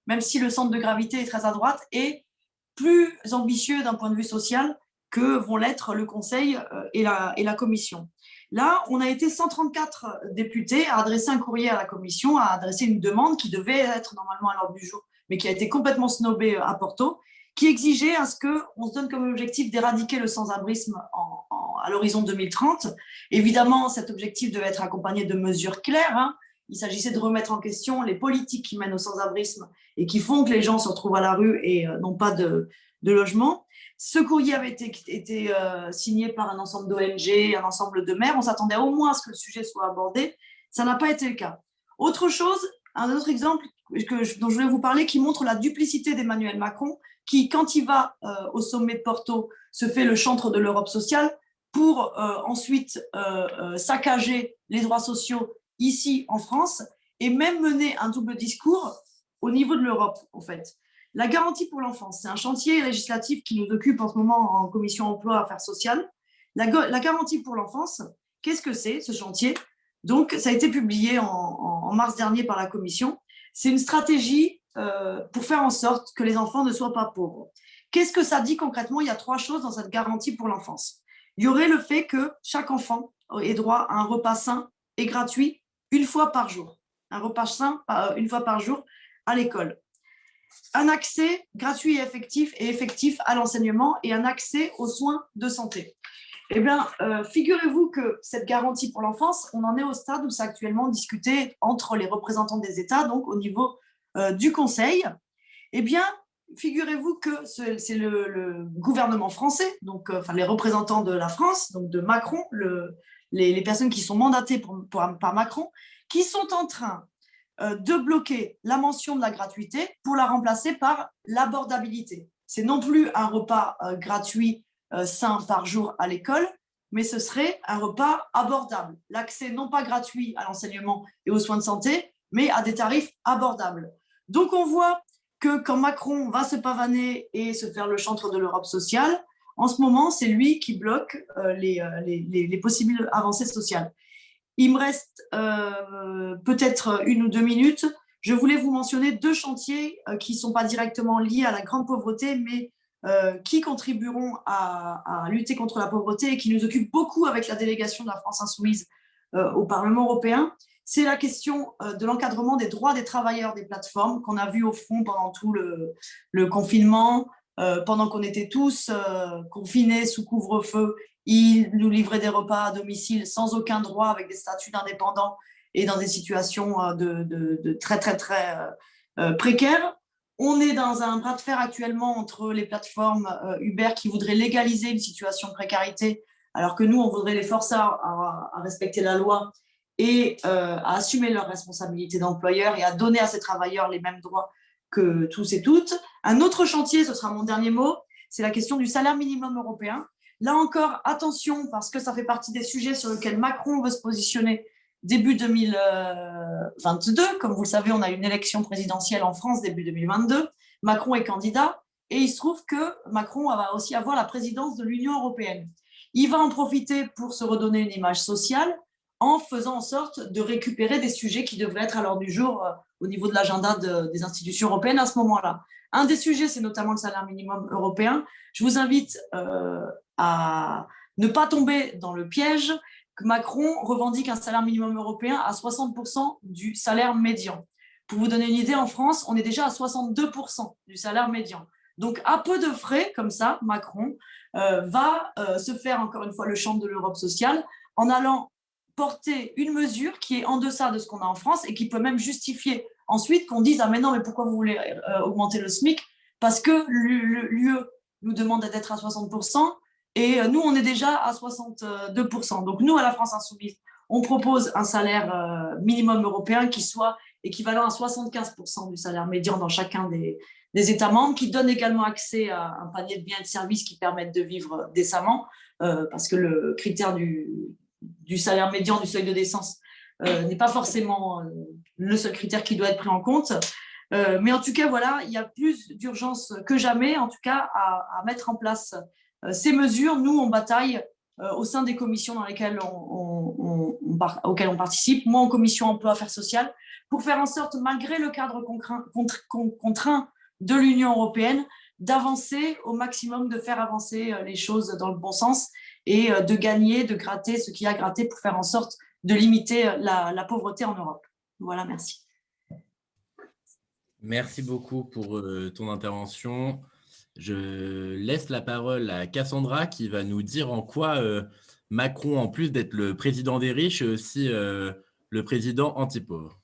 même si le centre de gravité est très à droite, est plus ambitieux d'un point de vue social que vont l'être le Conseil et la Commission. Là, on a été 134 députés à adresser un courrier à la Commission, à adresser une demande qui devait être normalement à l'ordre du jour, mais qui a été complètement snobée à Porto, qui exigeait à ce qu'on se donne comme objectif d'éradiquer le sans-abrisme à l'horizon 2030. Évidemment, cet objectif devait être accompagné de mesures claires. Hein. Il s'agissait de remettre en question les politiques qui mènent au sans-abrisme et qui font que les gens se retrouvent à la rue et n'ont pas de logement. Ce courrier avait été signé par un ensemble d'ONG, un ensemble de maires. On s'attendait au moins à ce que le sujet soit abordé. Ça n'a pas été le cas. Autre chose, un autre exemple dont je voulais vous parler qui montre la duplicité d'Emmanuel Macron, qui, quand il va au sommet de Porto, se fait le chantre de l'Europe sociale pour ensuite saccager les droits sociaux ici en France et même mener un double discours au niveau de l'Europe, en fait. La garantie pour l'enfance, c'est un chantier législatif qui nous occupe en ce moment en commission emploi et affaires sociales. La garantie pour l'enfance, qu'est-ce que c'est ce chantier? Donc, ça a été publié en mars dernier par la commission. C'est une stratégie pour faire en sorte que les enfants ne soient pas pauvres. Qu'est-ce que ça dit concrètement? Il y a 3 choses dans cette garantie pour l'enfance. Il y aurait le fait que chaque enfant ait droit à un repas sain et gratuit une fois par jour. Un repas sain une fois par jour à l'école. Un accès gratuit et effectif à l'enseignement et un accès aux soins de santé. Eh bien, figurez-vous que cette garantie pour l'enfance, on en est au stade où c'est actuellement discuté entre les représentants des États, donc au niveau du Conseil. Eh bien, figurez-vous que c'est le gouvernement français, donc les représentants de la France, donc de Macron, les personnes qui sont mandatées par Macron, qui sont en train de bloquer la mention de la gratuité pour la remplacer par l'abordabilité. C'est non plus un repas gratuit sain par jour à l'école, mais ce serait un repas abordable. L'accès non pas gratuit à l'enseignement et aux soins de santé, mais à des tarifs abordables. Donc on voit que quand Macron va se pavaner et se faire le chantre de l'Europe sociale, en ce moment, c'est lui qui bloque les possibles avancées sociales. Il me reste peut-être 1 ou 2 minutes. Je voulais vous mentionner 2 chantiers qui ne sont pas directement liés à la grande pauvreté, mais qui contribueront à lutter contre la pauvreté et qui nous occupent beaucoup avec la délégation de la France Insoumise au Parlement européen. C'est la question de l'encadrement des droits des travailleurs des plateformes qu'on a vu au front pendant tout le confinement, pendant qu'on était tous confinés sous couvre-feu. Ils nous livraient des repas à domicile sans aucun droit, avec des statuts d'indépendants et dans des situations de très, très, très précaires. On est dans un bras de fer actuellement entre les plateformes Uber qui voudraient légaliser une situation de précarité, alors que nous, on voudrait les forcer à respecter la loi et à assumer leurs responsabilités d'employeurs et à donner à ces travailleurs les mêmes droits que tous et toutes. Un autre chantier, ce sera mon dernier mot, c'est la question du salaire minimum européen. Là encore, attention, parce que ça fait partie des sujets sur lesquels Macron veut se positionner début 2022. Comme vous le savez, on a une élection présidentielle en France début 2022. Macron est candidat et il se trouve que Macron va aussi avoir la présidence de l'Union européenne. Il va en profiter pour se redonner une image sociale en faisant en sorte de récupérer des sujets qui devraient être à l'ordre du jour au niveau de l'agenda des institutions européennes à ce moment-là. Un des sujets, c'est notamment le salaire minimum européen. Je vous invite à ne pas tomber dans le piège que Macron revendique un salaire minimum européen à 60% du salaire médian. Pour vous donner une idée, en France, on est déjà à 62% du salaire médian. Donc, à peu de frais, comme ça, Macron va se faire, encore une fois, le chantre de l'Europe sociale en allant porter une mesure qui est en deçà de ce qu'on a en France et qui peut même justifier ensuite qu'on dise « Ah mais non, mais pourquoi vous voulez augmenter le SMIC ?» Parce que l'UE nous demande d'être à 60% et nous, on est déjà à 62%. Donc nous, à la France Insoumise, on propose un salaire minimum européen qui soit équivalent à 75% du salaire médian dans chacun des États membres, qui donne également accès à un panier de biens et de services qui permettent de vivre décemment, parce que le critère du salaire médian, du seuil de décence, n'est pas forcément le seul critère qui doit être pris en compte. Mais en tout cas, voilà, il y a plus d'urgence que jamais, en tout cas, à mettre en place ces mesures. Nous, on bataille au sein des commissions dans lesquelles auxquelles on participe, moi en commission emploi affaires sociales, pour faire en sorte, malgré le cadre contraint de l'Union européenne, d'avancer au maximum, de faire avancer les choses dans le bon sens et de gagner, de gratter ce qu'il y a à gratter pour faire en sorte de limiter la pauvreté en Europe. Voilà, merci. Merci beaucoup pour ton intervention. Je laisse la parole à Cassandra qui va nous dire en quoi Macron, en plus d'être le président des riches, est aussi le président anti-pauvre.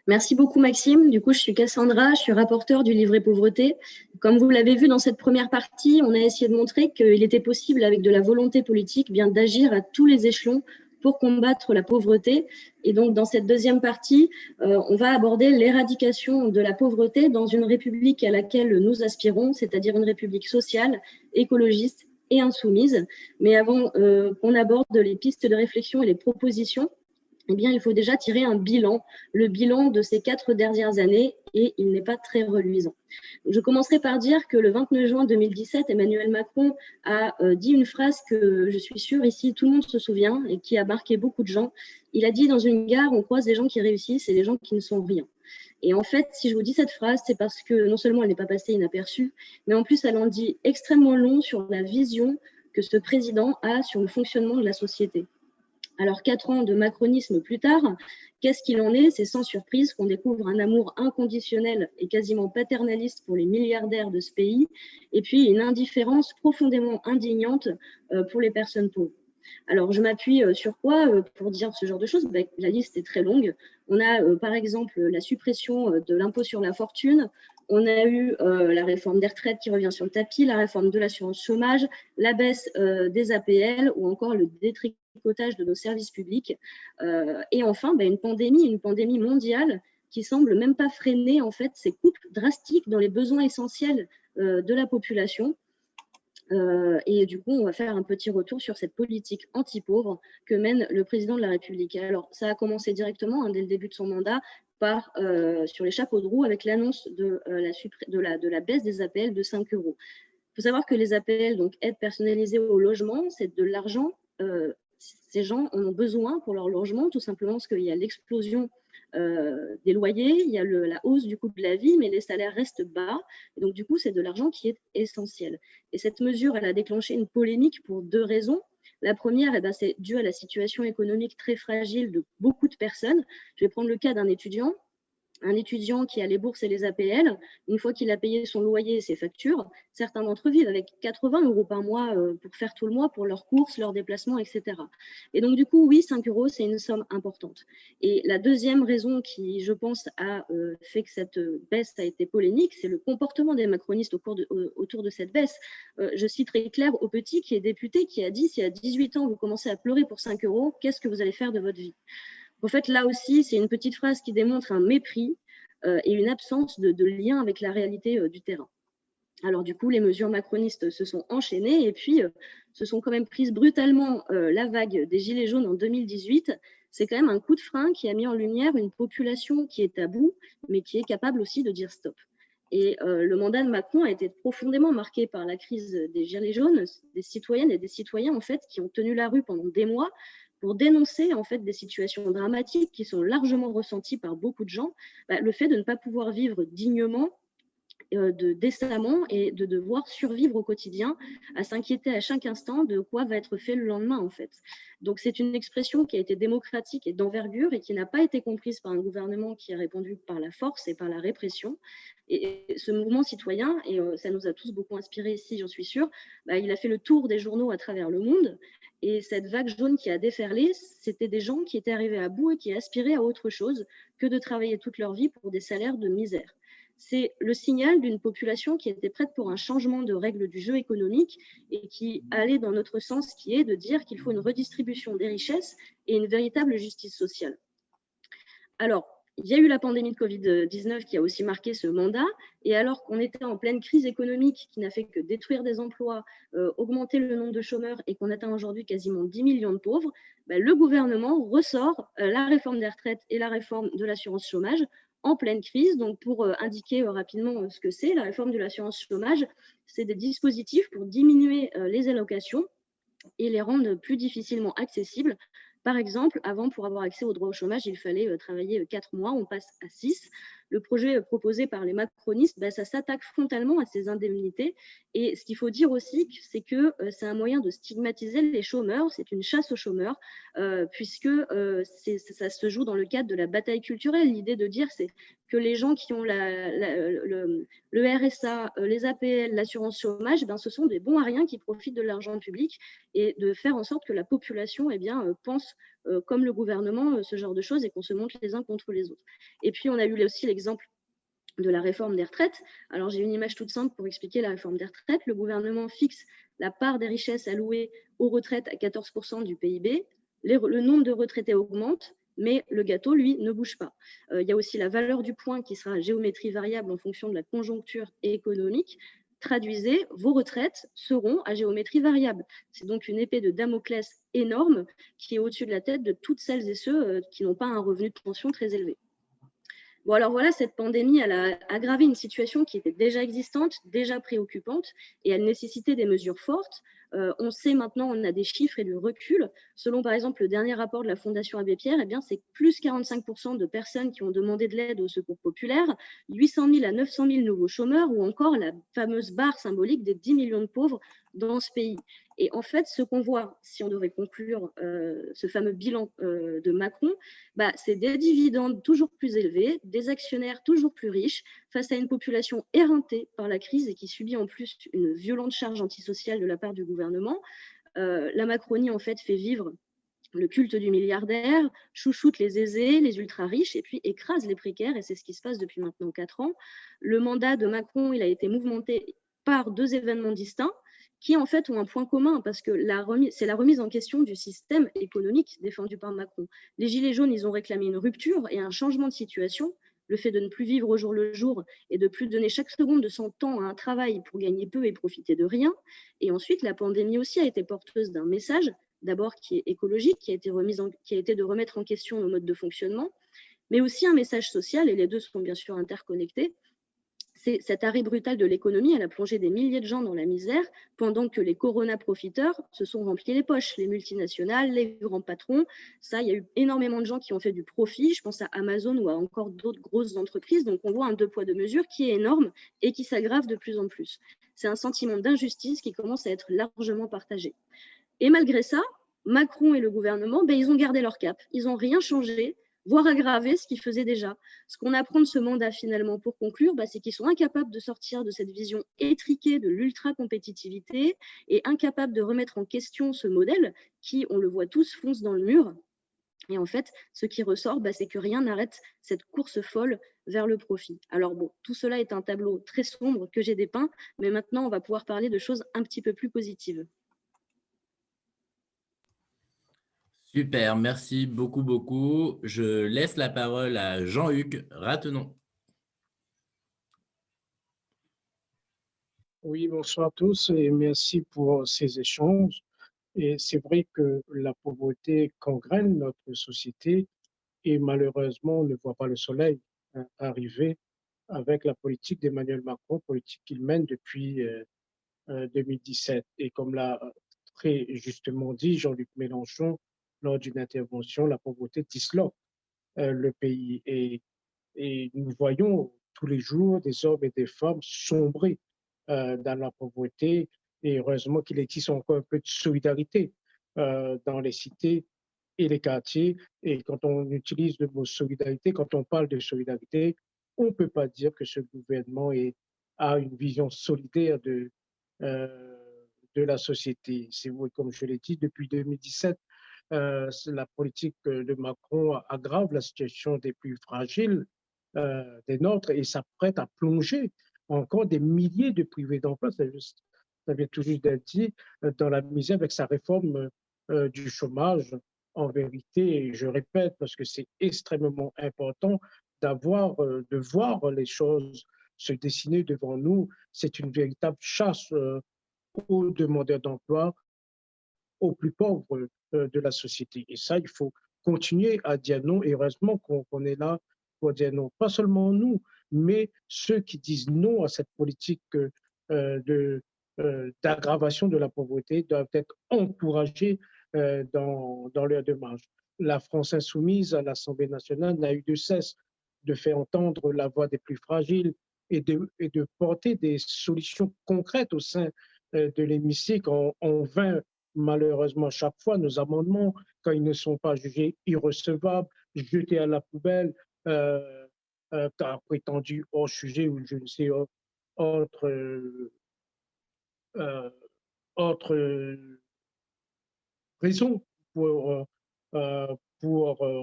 Merci beaucoup Maxime. Du coup, je suis Cassandra, je suis rapporteure du livret pauvreté. Comme vous l'avez vu dans cette première partie, on a essayé de montrer qu'il était possible, avec de la volonté politique, bien d'agir à tous les échelons pour combattre la pauvreté. Et donc, dans cette deuxième partie, on va aborder l'éradication de la pauvreté dans une république à laquelle nous aspirons, c'est-à-dire une république sociale, écologiste et insoumise. Mais avant qu'on aborde les pistes de réflexion et les propositions, eh bien, il faut déjà tirer un bilan, le bilan de ces 4 dernières années, et il n'est pas très reluisant. Je commencerai par dire que le 29 juin 2017, Emmanuel Macron a dit une phrase que je suis sûre ici tout le monde se souvient et qui a marqué beaucoup de gens. Il a dit: dans une gare, on croise des gens qui réussissent et des gens qui ne sont rien. Et en fait, si je vous dis cette phrase, c'est parce que non seulement elle n'est pas passée inaperçue, mais en plus elle en dit extrêmement long sur la vision que ce président a sur le fonctionnement de la société. Alors, 4 ans de macronisme plus tard, qu'est-ce qu'il en est? C'est sans surprise qu'on découvre un amour inconditionnel et quasiment paternaliste pour les milliardaires de ce pays, et puis une indifférence profondément indignante pour les personnes pauvres. Alors, je m'appuie sur quoi pour dire ce genre de choses? La liste est très longue. On a par exemple la suppression de l'impôt sur la fortune. On a eu la réforme des retraites qui revient sur le tapis, la réforme de l'assurance chômage, la baisse des APL ou encore le détricotage de nos services publics. Et enfin, une pandémie mondiale qui semble même pas freiner en fait ces coupes drastiques dans les besoins essentiels de la population. Et du coup, on va faire un petit retour sur cette politique anti-pauvre que mène le président de la République. Alors, ça a commencé directement dès le début de son mandat sur les chapeaux de roue avec l'annonce de la baisse des APL de 5 €. Il faut savoir que les APL, donc aide personnalisée au logement, c'est de l'argent. Ces gens en ont besoin pour leur logement, tout simplement parce qu'il y a l'explosion des loyers, il y a la hausse du coût de la vie, mais les salaires restent bas. Et donc, du coup, c'est de l'argent qui est essentiel. Et cette mesure, elle a déclenché une polémique pour 2 raisons. La première, c'est dû à la situation économique très fragile de beaucoup de personnes. Je vais prendre le cas d'un étudiant. Un étudiant qui a les bourses et les APL, une fois qu'il a payé son loyer et ses factures, certains d'entre eux vivent avec 80 € par mois pour faire tout le mois, pour leurs courses, leurs déplacements, etc. Et donc, du coup, oui, 5 €, c'est une somme importante. Et la deuxième raison qui, je pense, a fait que cette baisse a été polémique, c'est le comportement des macronistes autour de cette baisse. Je citerai Claire Aupetit, qui est députée, qui a dit: si à 18 ans, vous commencez à pleurer pour 5 €, qu'est-ce que vous allez faire de votre vie? En fait, là aussi, c'est une petite phrase qui démontre un mépris et une absence de lien avec la réalité du terrain. Alors du coup, les mesures macronistes se sont enchaînées et puis se sont quand même prises brutalement la vague des Gilets jaunes en 2018. C'est quand même un coup de frein qui a mis en lumière une population qui est à bout, mais qui est capable aussi de dire stop. Et le mandat de Macron a été profondément marqué par la crise des Gilets jaunes, des citoyennes et des citoyens en fait, qui ont tenu la rue pendant des mois pour dénoncer en fait des situations dramatiques qui sont largement ressenties par beaucoup de gens, le fait de ne pas pouvoir vivre dignement, décemment et de devoir survivre au quotidien, à s'inquiéter à chaque instant de quoi va être fait le lendemain en fait. Donc c'est une expression qui a été démocratique et d'envergure et qui n'a pas été comprise par un gouvernement qui a répondu par la force et par la répression. Et ce mouvement citoyen, et ça nous a tous beaucoup inspirés ici, j'en suis sûre, il a fait le tour des journaux à travers le monde. Et cette vague jaune qui a déferlé, c'était des gens qui étaient arrivés à bout et qui aspiraient à autre chose que de travailler toute leur vie pour des salaires de misère. C'est le signal d'une population qui était prête pour un changement de règles du jeu économique et qui allait dans notre sens, qui est de dire qu'il faut une redistribution des richesses et une véritable justice sociale. Alors, il y a eu la pandémie de Covid-19 qui a aussi marqué ce mandat. Et alors qu'on était en pleine crise économique qui n'a fait que détruire des emplois, augmenter le nombre de chômeurs et qu'on atteint aujourd'hui quasiment 10 millions de pauvres, le gouvernement ressort la réforme des retraites et la réforme de l'assurance chômage en pleine crise. Donc, pour indiquer rapidement ce que c'est, la réforme de l'assurance chômage, c'est des dispositifs pour diminuer les allocations et les rendre plus difficilement accessibles. Par exemple, avant, pour avoir accès au droit au chômage, il fallait travailler 4 mois, on passe à 6. Le projet proposé par les macronistes, ça s'attaque frontalement à ces indemnités. Et ce qu'il faut dire aussi, c'est que c'est un moyen de stigmatiser les chômeurs, c'est une chasse aux chômeurs, puisque ça se joue dans le cadre de la bataille culturelle. L'idée de dire, c'est que les gens qui ont le RSA, les APL, l'assurance chômage, ce sont des bons à rien qui profitent de l'argent public, et de faire en sorte que la population pense comme le gouvernement ce genre de choses et qu'on se montre les uns contre les autres. Et puis, on a eu aussi l'exemple de la réforme des retraites. Alors, j'ai une image toute simple pour expliquer la réforme des retraites. Le gouvernement fixe la part des richesses allouées aux retraites à 14% du PIB. Le nombre de retraités augmente, mais le gâteau, lui, ne bouge pas. Il y a aussi la valeur du point qui sera à géométrie variable en fonction de la conjoncture économique. Traduisez, vos retraites seront à géométrie variable. C'est donc une épée de Damoclès énorme qui est au-dessus de la tête de toutes celles et ceux qui n'ont pas un revenu de pension très élevé. Bon, alors voilà, cette pandémie, elle a aggravé une situation qui était déjà existante, déjà préoccupante, et elle nécessitait des mesures fortes. On sait maintenant, on a des chiffres et du recul. Selon, par exemple, le dernier rapport de la Fondation Abbé Pierre, c'est plus 45% de personnes qui ont demandé de l'aide au secours populaire, 800 000 à 900 000 nouveaux chômeurs, ou encore la fameuse barre symbolique des 10 millions de pauvres dans ce pays. Et en fait, ce qu'on voit, si on devait conclure ce fameux bilan de Macron, c'est des dividendes toujours plus élevés, des actionnaires toujours plus riches, face à une population éreintée par la crise et qui subit en plus une violente charge antisociale de la part du gouvernement. La Macronie, en fait, fait vivre le culte du milliardaire, chouchoute les aisés, les ultra-riches, et puis écrase les précaires, et c'est ce qui se passe depuis maintenant 4 ans. Le mandat de Macron, il a été mouvementé par 2 événements distincts, qui en fait ont un point commun, parce que c'est la remise en question du système économique défendu par Macron. Les Gilets jaunes, ils ont réclamé une rupture et un changement de situation, le fait de ne plus vivre au jour le jour et de plus donner chaque seconde de son temps à un travail pour gagner peu et profiter de rien. Et ensuite, la pandémie aussi a été porteuse d'un message, d'abord qui est écologique, qui a été de remettre en question nos modes de fonctionnement, mais aussi un message social, et les deux sont bien sûr interconnectés. C'est cet arrêt brutal de l'économie, elle a plongé des milliers de gens dans la misère, pendant que les corona-profiteurs se sont remplis les poches, les multinationales, les grands patrons. Ça, il y a eu énormément de gens qui ont fait du profit, je pense à Amazon ou à encore d'autres grosses entreprises. Donc, on voit un deux poids, deux mesures qui est énorme et qui s'aggrave de plus en plus. C'est un sentiment d'injustice qui commence à être largement partagé. Et malgré ça, Macron et le gouvernement, ils ont gardé leur cap. Ils n'ont rien changé, voire aggravé ce qu'ils faisaient déjà. Ce qu'on apprend de ce mandat finalement pour conclure, c'est qu'ils sont incapables de sortir de cette vision étriquée de l'ultra-compétitivité et incapables de remettre en question ce modèle qui, on le voit tous, fonce dans le mur. Et en fait, ce qui ressort, c'est que rien n'arrête cette course folle vers le profit. Alors bon, tout cela est un tableau très sombre que j'ai dépeint, mais maintenant, on va pouvoir parler de choses un petit peu plus positives. Super, merci beaucoup, beaucoup. Je laisse la parole à Jean-Hugues Ratenon. Oui, bonsoir à tous et merci pour ces échanges. Et c'est vrai que la pauvreté gangrène notre société et malheureusement, on ne voit pas le soleil arriver avec la politique d'Emmanuel Macron, politique qu'il mène depuis 2017. Et comme l'a très justement dit Jean-Luc Mélenchon lors d'une intervention, la pauvreté disloque le pays. Et nous voyons tous les jours des hommes et des femmes sombrer dans la pauvreté. Et heureusement qu'il existe encore un peu de solidarité dans les cités et les quartiers. Et quand on utilise le mot solidarité, quand on parle de solidarité, on ne peut pas dire que ce gouvernement a une vision solidaire de la société. C'est vrai, comme je l'ai dit, depuis 2017, la politique de Macron aggrave la situation des plus fragiles des nôtres et s'apprête à plonger encore des milliers de privés d'emploi, ça vient tout juste d'être dit, dans la misère avec sa réforme du chômage. En vérité, et je répète, parce que c'est extrêmement important de voir les choses se dessiner devant nous, c'est une véritable chasse aux demandeurs d'emploi, aux plus pauvres de la société. Et ça, il faut continuer à dire non. Et heureusement qu'on est là pour dire non. Pas seulement nous, mais ceux qui disent non à cette politique d'aggravation de la pauvreté doivent être encouragés dans leur démarche. La France insoumise à l'Assemblée nationale n'a eu de cesse de faire entendre la voix des plus fragiles et de porter des solutions concrètes au sein de l'hémicycle en vain. Malheureusement, chaque fois, nos amendements, quand ils ne sont pas jugés irrecevables, jetés à la poubelle, car prétendus hors sujet ou je ne sais, autre, euh, autre raison pour,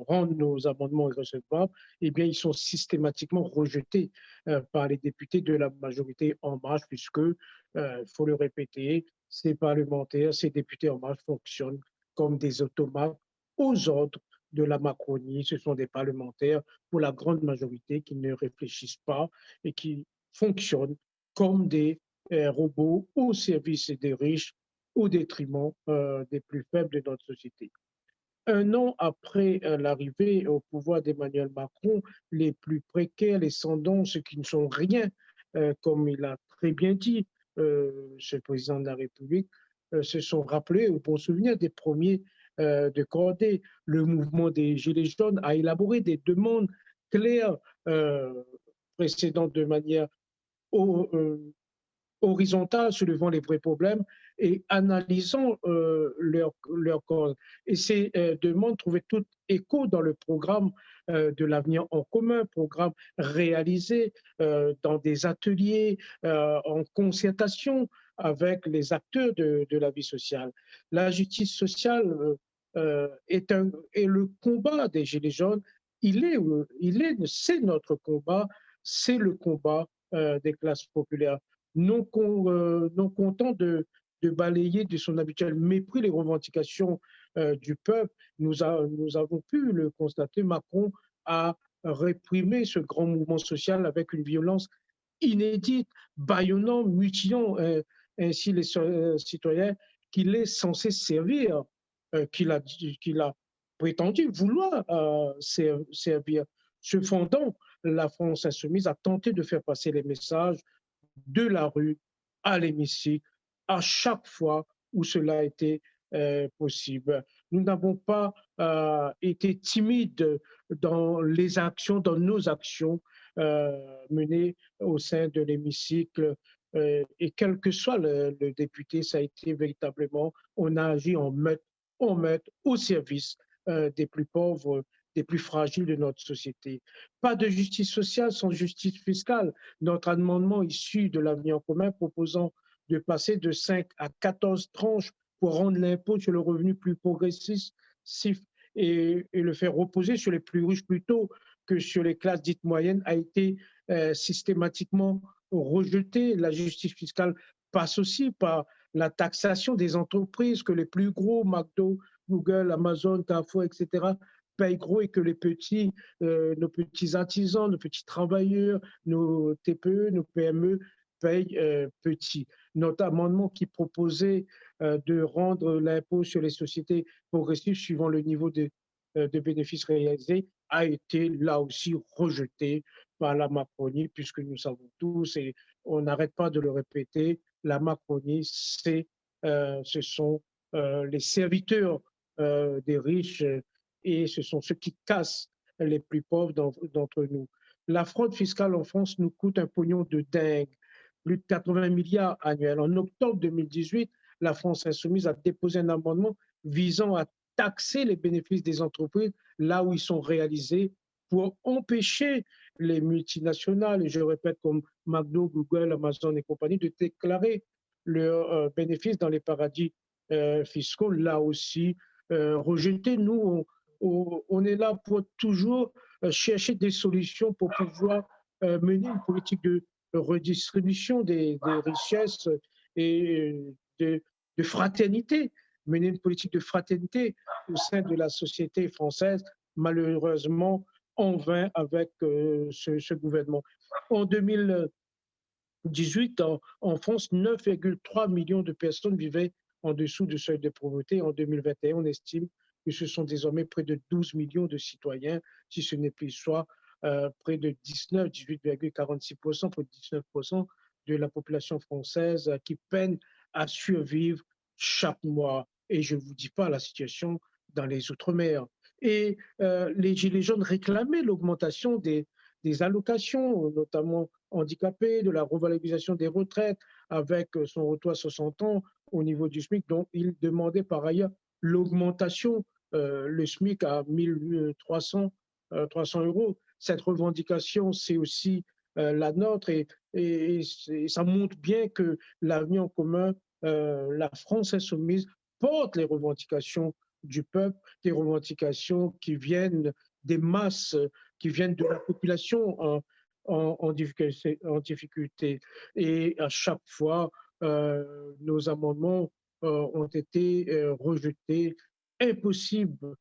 rendre nos amendements irrecevables, eh bien, ils sont systématiquement rejetés par les députés de la majorité En Marche, puisque, il faut le répéter, ces parlementaires, ces députés En Marche fonctionnent comme des automates aux ordres de la Macronie. Ce sont des parlementaires, pour la grande majorité, qui ne réfléchissent pas et qui fonctionnent comme des robots au service des riches au détriment des plus faibles de notre société. Un an après l'arrivée au pouvoir d'Emmanuel Macron, les plus précaires, les sans-dons, ceux qui ne sont rien, comme il a très bien dit, ce président de la République, se sont rappelés au bon souvenir des premiers de cordée. Le mouvement des Gilets jaunes a élaboré des demandes claires précédentes de manière horizontale, soulevant les vrais problèmes et analysant leur cause. Et ces demandes trouvaient tout écho dans le programme de l'avenir en commun, programme réalisé dans des ateliers en concertation avec les acteurs de la vie sociale. La justice sociale est le combat des Gilets jaunes. C'est notre combat, c'est le combat des classes populaires. Non content de balayer de son habituel mépris les revendications du peuple, nous avons pu le constater, Macron a réprimé ce grand mouvement social avec une violence inédite, bâillonnant, mutilant ainsi les citoyens qu'il est censé servir, qu'il a prétendu vouloir servir. Cependant, la France insoumise a tenté de faire passer les messages de la rue à l'hémicycle à chaque fois où cela était possible. Nous n'avons pas été timides dans les actions, dans nos actions menées au sein de l'hémicycle. Et quel que soit le député, ça a été véritablement, on a agi en maître au service des plus pauvres, des plus fragiles de notre société. Pas de justice sociale sans justice fiscale. Notre amendement issu de l'avenir en commun proposant de passer de 5 à 14 tranches pour rendre l'impôt sur le revenu plus progressif et le faire reposer sur les plus riches plutôt que sur les classes dites moyennes a été systématiquement rejeté. La justice fiscale passe aussi par la taxation des entreprises que les plus gros, McDo, Google, Amazon, Carrefour, etc., payent gros et que les petits, nos petits artisans, nos petits travailleurs, nos TPE, nos PME payent petits. Notre amendement qui proposait de rendre l'impôt sur les sociétés progressif suivant le niveau de bénéfices réalisés a été là aussi rejeté par la Macronie, puisque nous savons tous, et on n'arrête pas de le répéter, la Macronie, ce sont les serviteurs des riches et ce sont ceux qui cassent les plus pauvres d'entre nous. La fraude fiscale en France nous coûte un pognon de dingue, plus de 80 milliards annuels. En octobre 2018, la France insoumise a déposé un amendement visant à taxer les bénéfices des entreprises là où ils sont réalisés pour empêcher les multinationales, et je répète comme McDo, Google, Amazon et compagnie, de déclarer leurs bénéfices dans les paradis fiscaux, là aussi rejetés. Nous, on est là pour toujours chercher des solutions pour pouvoir mener une politique de redistribution des richesses et de fraternité, mener une politique de fraternité au sein de la société française, malheureusement en vain avec ce gouvernement. En 2018, en France, 9,3 millions de personnes vivaient en dessous du seuil de pauvreté. En 2021, on estime que ce sont désormais près de 12 millions de citoyens, si ce n'est plus, soit près de 18,46%, près de 19% de la population française qui peine à survivre chaque mois. Et je ne vous dis pas la situation dans les Outre-mer. Et les Gilets jaunes réclamaient l'augmentation des allocations, notamment handicapés, de la revalorisation des retraites avec son retour à 60 ans au niveau du SMIC. Donc, ils demandaient par ailleurs l'augmentation, le SMIC à 1300 300 euros. Cette revendication, c'est aussi la nôtre et ça montre bien que l'avenir en commun, la France insoumise, porte les revendications du peuple, des revendications qui viennent des masses, qui viennent de la population en difficulté. Et à chaque fois, nos amendements ont été rejetés. Impossible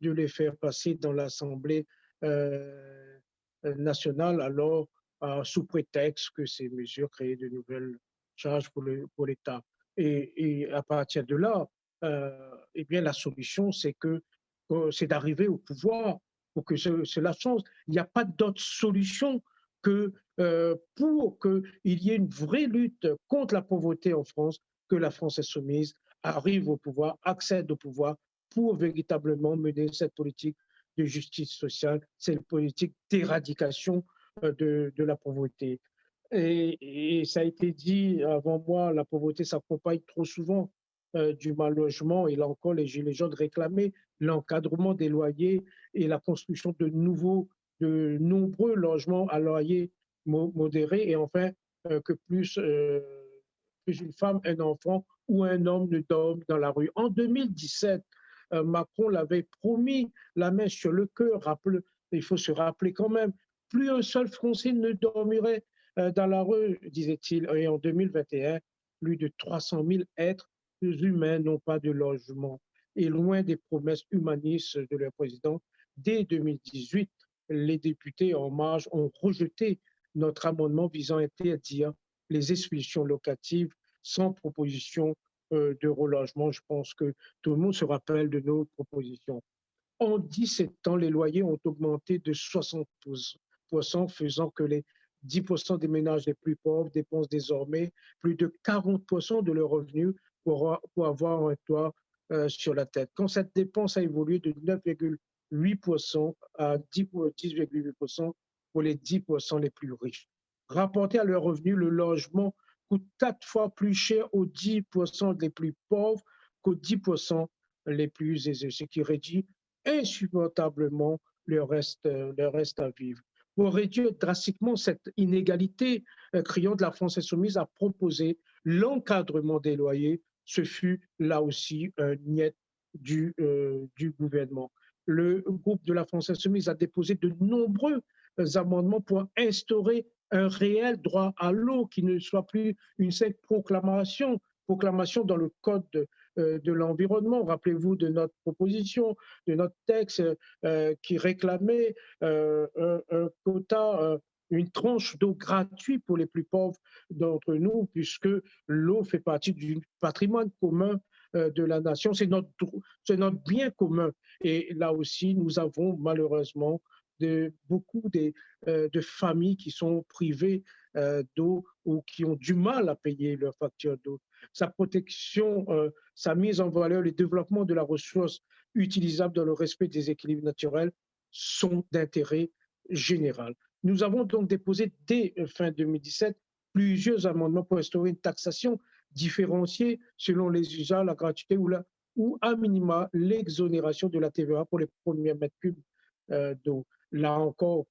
de les faire passer dans l'Assemblée nationale, alors sous prétexte que ces mesures créaient de nouvelles charges pour l'État. Et à partir de là, eh bien, la solution, c'est d'arriver au pouvoir pour que cela change. Il n'y a pas d'autre solution que pour qu'il y ait une vraie lutte contre la pauvreté en France, que la France insoumise arrive au pouvoir, accède au pouvoir pour véritablement mener cette politique de justice sociale, cette politique d'éradication de la pauvreté. Et ça a été dit avant moi, la pauvreté s'accompagne trop souvent du mal logement, et là encore, les Gilets jaunes réclamaient l'encadrement des loyers et la construction de nombreux logements à loyer modéré, et enfin que plus une femme, un enfant ou un homme ne dorment dans la rue. En 2017, Macron l'avait promis, la main sur le cœur. Il faut se rappeler quand même, plus un seul Français ne dormirait dans la rue, disait-il. Et en 2021, plus de 300 000 êtres humains n'ont pas de logement. Et loin des promesses humanistes de leur président, dès 2018, les députés En Marche ont rejeté notre amendement visant à interdire les expulsions locatives sans proposition de relogement. Je pense que tout le monde se rappelle de nos propositions. En 17 ans, les loyers ont augmenté de 60%, faisant que les 10% des ménages les plus pauvres dépensent désormais plus de 40% de leurs revenus pour avoir un toit sur la tête. Quand cette dépense a évolué de 9,8% à 10,8% pour les 10% les plus riches. Rapporté à leurs revenus, le logement coûte 4 fois plus cher aux 10% les plus pauvres qu'aux 10% les plus aisés, ce qui réduit insupportablement le reste à vivre. Pour réduire drastiquement cette inégalité, Criante, la France insoumise a proposé l'encadrement des loyers. Ce fut là aussi un niet du gouvernement. Le groupe de la France insoumise a déposé de nombreux amendements pour instaurer un réel droit à l'eau qui ne soit plus une simple proclamation dans le code de l'environnement. Rappelez-vous de notre proposition, de notre texte qui réclamait un quota, une tranche d'eau gratuite pour les plus pauvres d'entre nous, puisque l'eau fait partie du patrimoine commun de la nation. C'est notre bien commun. Et là aussi, nous avons malheureusement beaucoup de familles qui sont privées d'eau ou qui ont du mal à payer leur facture d'eau. Sa protection, sa mise en valeur, le développement de la ressource utilisable dans le respect des équilibres naturels sont d'intérêt général. Nous avons donc déposé dès fin 2017 plusieurs amendements pour instaurer une taxation différenciée selon les usages, la gratuité ou à minima l'exonération de la TVA pour les premiers mètres cubes d'eau. Là encore,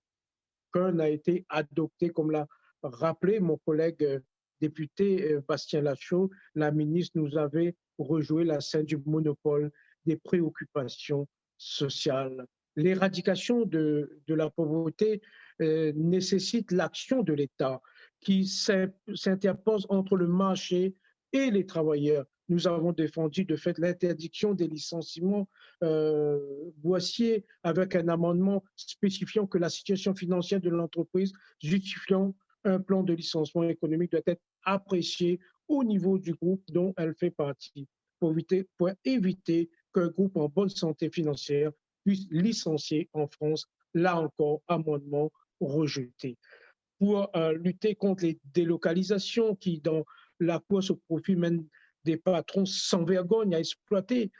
qu'un a été adopté, comme l'a rappelé mon collègue député Bastien Lachaud. La ministre nous avait rejoué la scène du monopole des préoccupations sociales. l'éradication de la pauvreté nécessite l'action de l'État qui s'interpose entre le marché et les travailleurs. Nous avons défendu de fait l'interdiction des licenciements boissiers avec un amendement spécifiant que la situation financière de l'entreprise justifiant un plan de licenciement économique doit être apprécié au niveau du groupe dont elle fait partie pour éviter qu'un groupe en bonne santé financière puisse licencier en France, là encore, amendement rejeté. Pour lutter contre les délocalisations qui, dans la course au profit, mènent des patrons sans vergogne à exploiter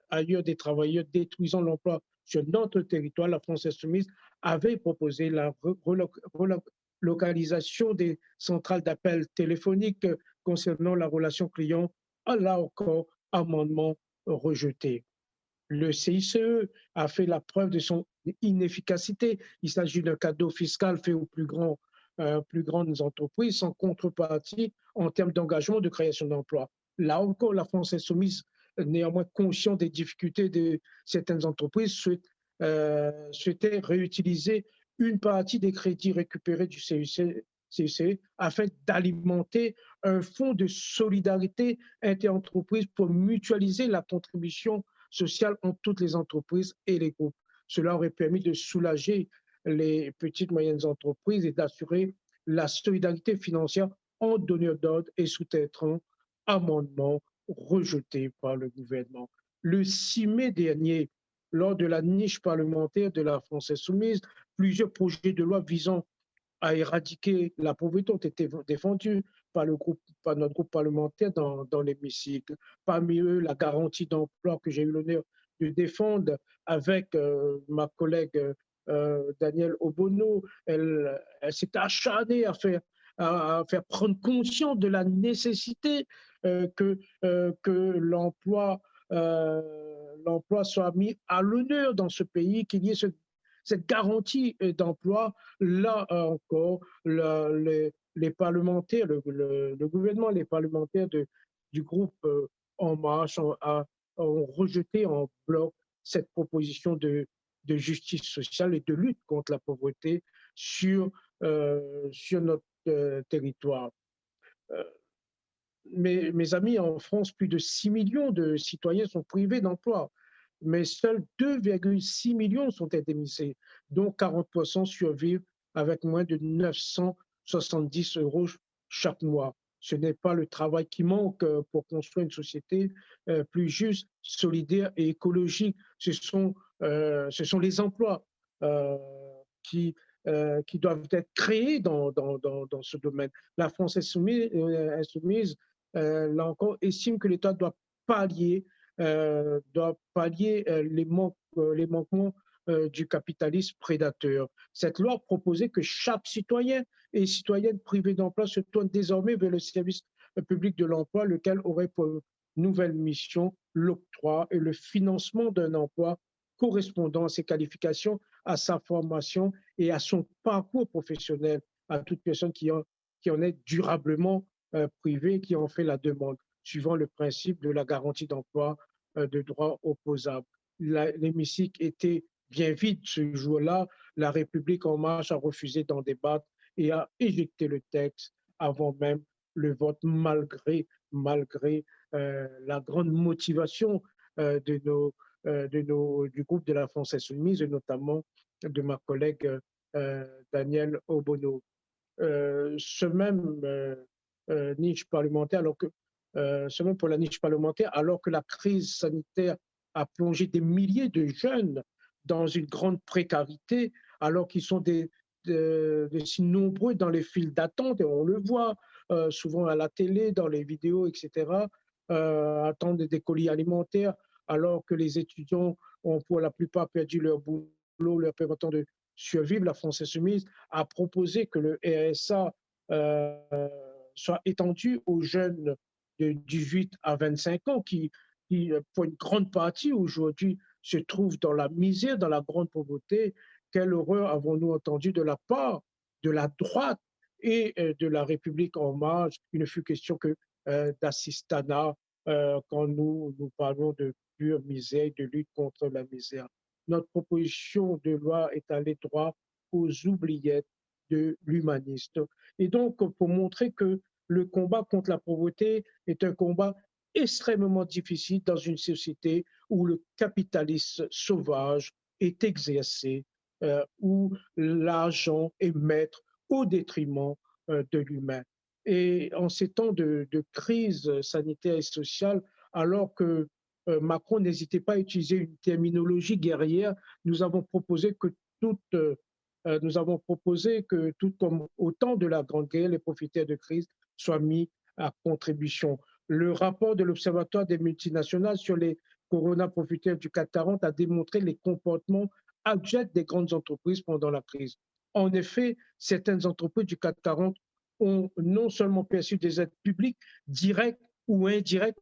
ailleurs des travailleurs, détruisant l'emploi sur notre territoire, la France insoumise avait proposé la relocalisation des centrales d'appel téléphonique concernant la relation client, là encore, amendement rejeté. Le CICE a fait la preuve de son inefficacité. Il s'agit d'un cadeau fiscal fait aux plus grandes entreprises sans contrepartie en termes d'engagement de création d'emplois. Là encore, la France insoumise, néanmoins consciente des difficultés de certaines entreprises, souhaitait réutiliser une partie des crédits récupérés du CICE afin d'alimenter un fonds de solidarité interentreprises pour mutualiser la contribution sociale entre toutes les entreprises et les groupes. Cela aurait permis de soulager les petites et moyennes entreprises et d'assurer la solidarité financière entre donneurs d'ordre et sous-traitants, amendement rejeté par le gouvernement. Le 6 mai dernier, lors de la niche parlementaire de la France insoumise, plusieurs projets de loi visant à éradiquer la pauvreté ont été défendus par notre groupe parlementaire dans l'hémicycle. Parmi eux, la garantie d'emploi que j'ai eu l'honneur de défendre avec ma collègue Danielle Obono. Elle s'est acharnée à faire prendre conscience de la nécessité que l'emploi soit mis à l'honneur dans ce pays, qu'il y ait cette garantie d'emploi. Là encore, les parlementaires, le gouvernement, les parlementaires du groupe En Marche ont rejeté en bloc cette proposition de justice sociale et de lutte contre la pauvreté sur notre territoire. Mes amis, en France, plus de 6 millions de citoyens sont privés d'emploi, mais seuls 2,6 millions sont indemnisés, dont 40% survivent avec moins de 970 € chaque mois. Ce n'est pas le travail qui manque pour construire une société plus juste, solidaire et écologique. Ce sont les emplois qui doivent être créés dans ce domaine. La France insoumise là encore, estime que l'État doit pallier les manquements du capitalisme prédateur. Cette loi proposait que chaque citoyen et citoyenne privé d'emploi se tourne désormais vers le service public de l'emploi, lequel aurait pour nouvelle mission l'octroi et le financement d'un emploi correspondant à ses qualifications, à sa formation et à son parcours professionnel, à toute personne qui en est durablement privée, qui en fait la demande, suivant le principe de la garantie d'emploi de droit opposable. L'hémicycle était bien vide ce jour-là. La République En Marche a refusé d'en débattre et a éjecté le texte avant même le vote, malgré la grande motivation du groupe de la France insoumise, et notamment de ma collègue Danielle Obono. Ce même niche parlementaire, seulement pour la niche parlementaire, alors que la crise sanitaire a plongé des milliers de jeunes dans une grande précarité, alors qu'ils sont si nombreux dans les files d'attente, et on le voit souvent à la télé, dans les vidéos, etc., attendre des colis alimentaires, alors que les étudiants ont pour la plupart perdu leur boulot, leur permettant de survivre. La France insoumise a proposé que le RSA soit étendu aux jeunes de 18 à 25 ans qui, pour une grande partie aujourd'hui, se trouvent dans la misère, dans la grande pauvreté. Quelle horreur avons-nous entendu de la part de la droite et de la République En Marche? Il ne fut question que d'assistanat quand nous parlons de pure misère, de lutte contre la misère. notre proposition de loi est allée droit aux oubliettes de l'humaniste. Et donc, pour montrer que le combat contre la pauvreté est un combat extrêmement difficile dans une société où le capitalisme sauvage est exercé, où l'argent est maître au détriment de l'humain. Et en ces temps de crise sanitaire et sociale, alors que Macron n'hésitait pas à utiliser une terminologie guerrière, nous avons proposé que tout comme au temps de la Grande Guerre, les profiteurs de crise soient mis à contribution. Le rapport de l'Observatoire des multinationales sur les corona-profiteurs du CAC 40 a démontré les comportements abjects des grandes entreprises pendant la crise. En effet, certaines entreprises du CAC 40 ont non seulement perçu des aides publiques directes ou indirectes,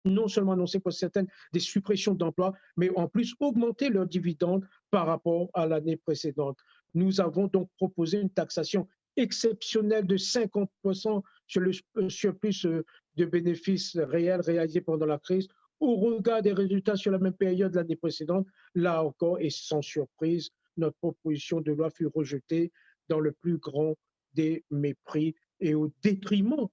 non seulement annoncé pour certaines des suppressions d'emplois, mais en plus augmenté leurs dividendes par rapport à l'année précédente. Nous avons donc proposé une taxation exceptionnelle de 50% sur le surplus de bénéfices réels réalisés pendant la crise, au regard des résultats sur la même période l'année précédente. Là encore, et sans surprise, notre proposition de loi fut rejetée dans le plus grand des mépris et au détriment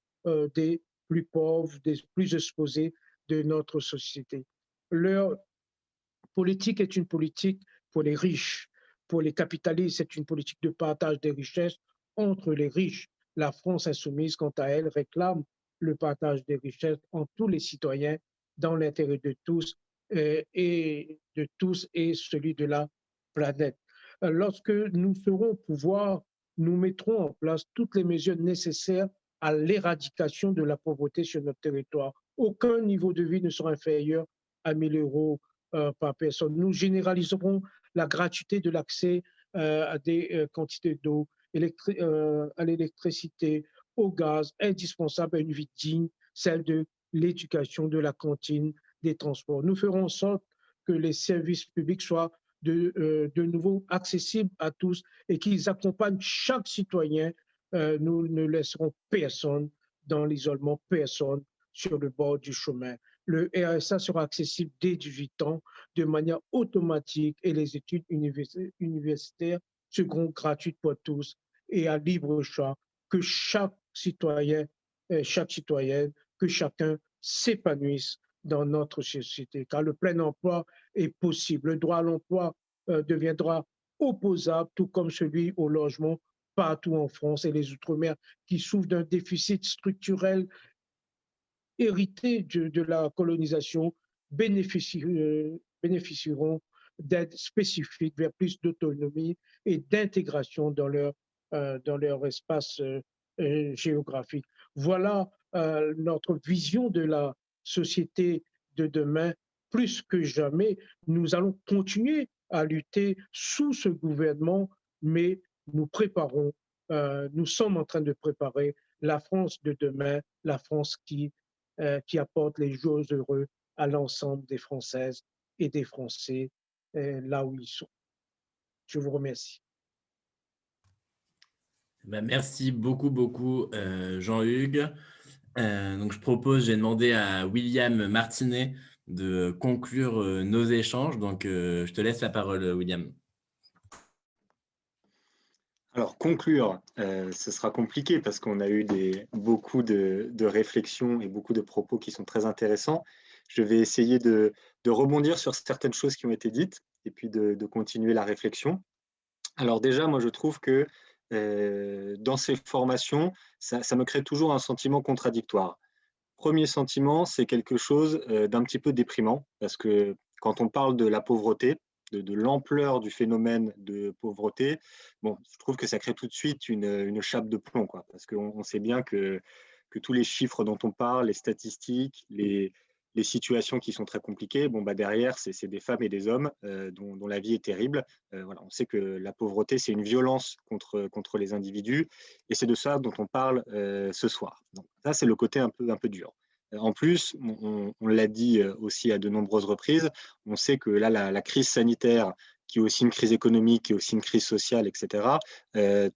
des plus pauvres, des plus exposés de notre société. Leur politique est une politique pour les riches. Pour les capitalistes, c'est une politique de partage des richesses entre les riches. La France insoumise, quant à elle, réclame le partage des richesses entre tous les citoyens dans l'intérêt de tous et celui de la planète. Lorsque nous serons au pouvoir, nous mettrons en place toutes les mesures nécessaires à l'éradication de la pauvreté sur notre territoire. Aucun niveau de vie ne sera inférieur à 1 000 euros par personne. Nous généraliserons la gratuité de l'accès à des quantités d'eau, à l'électricité, au gaz, indispensable à une vie digne, celle de l'éducation, de la cantine, des transports. Nous ferons en sorte que les services publics soient de nouveau accessibles à tous et qu'ils accompagnent chaque citoyen. Nous ne laisserons personne dans l'isolement, personne sur le bord du chemin. Le RSA sera accessible dès 18 ans de manière automatique et les études universitaires seront gratuites pour tous et à libre choix, que chaque citoyen, chaque citoyenne, que chacun s'épanouisse dans notre société, car le plein emploi est possible. Le droit à l'emploi deviendra opposable, tout comme celui au logement partout en France et les Outre-mer qui souffrent d'un déficit structurel hérité de la colonisation bénéficieront d'aides spécifiques vers plus d'autonomie et d'intégration dans leur espace géographique. Voilà notre vision de la société de demain. Plus que jamais, nous allons continuer à lutter sous ce gouvernement, mais nous sommes en train de préparer la France de demain, la France qui apporte les jours heureux à l'ensemble des Françaises et des Français là où ils sont. Je vous remercie. Merci beaucoup, Jean-Hugues. Donc, j'ai demandé à William Martinet de conclure nos échanges. Donc, je te laisse la parole, William. Alors, conclure, ce sera compliqué parce qu'on a eu beaucoup de réflexions et beaucoup de propos qui sont très intéressants. Je vais essayer de rebondir sur certaines choses qui ont été dites et puis de continuer la réflexion. Alors déjà, moi, je trouve que dans ces formations, ça me crée toujours un sentiment contradictoire. Premier sentiment, c'est quelque chose d'un petit peu déprimant parce que quand on parle de la pauvreté, de l'ampleur du phénomène de pauvreté, bon, je trouve que ça crée tout de suite une chape de plomb, quoi, parce qu'on sait bien que tous les chiffres dont on parle, les statistiques, les situations qui sont très compliquées, bon, bah, derrière, c'est des femmes et des hommes dont la vie est terrible. Voilà, on sait que la pauvreté, c'est une violence contre les individus, et c'est de ça dont on parle ce soir. Donc, ça, c'est le côté un peu dur. En plus, on l'a dit aussi à de nombreuses reprises, on sait que là, la crise sanitaire, qui est aussi une crise économique, qui est aussi une crise sociale, etc.,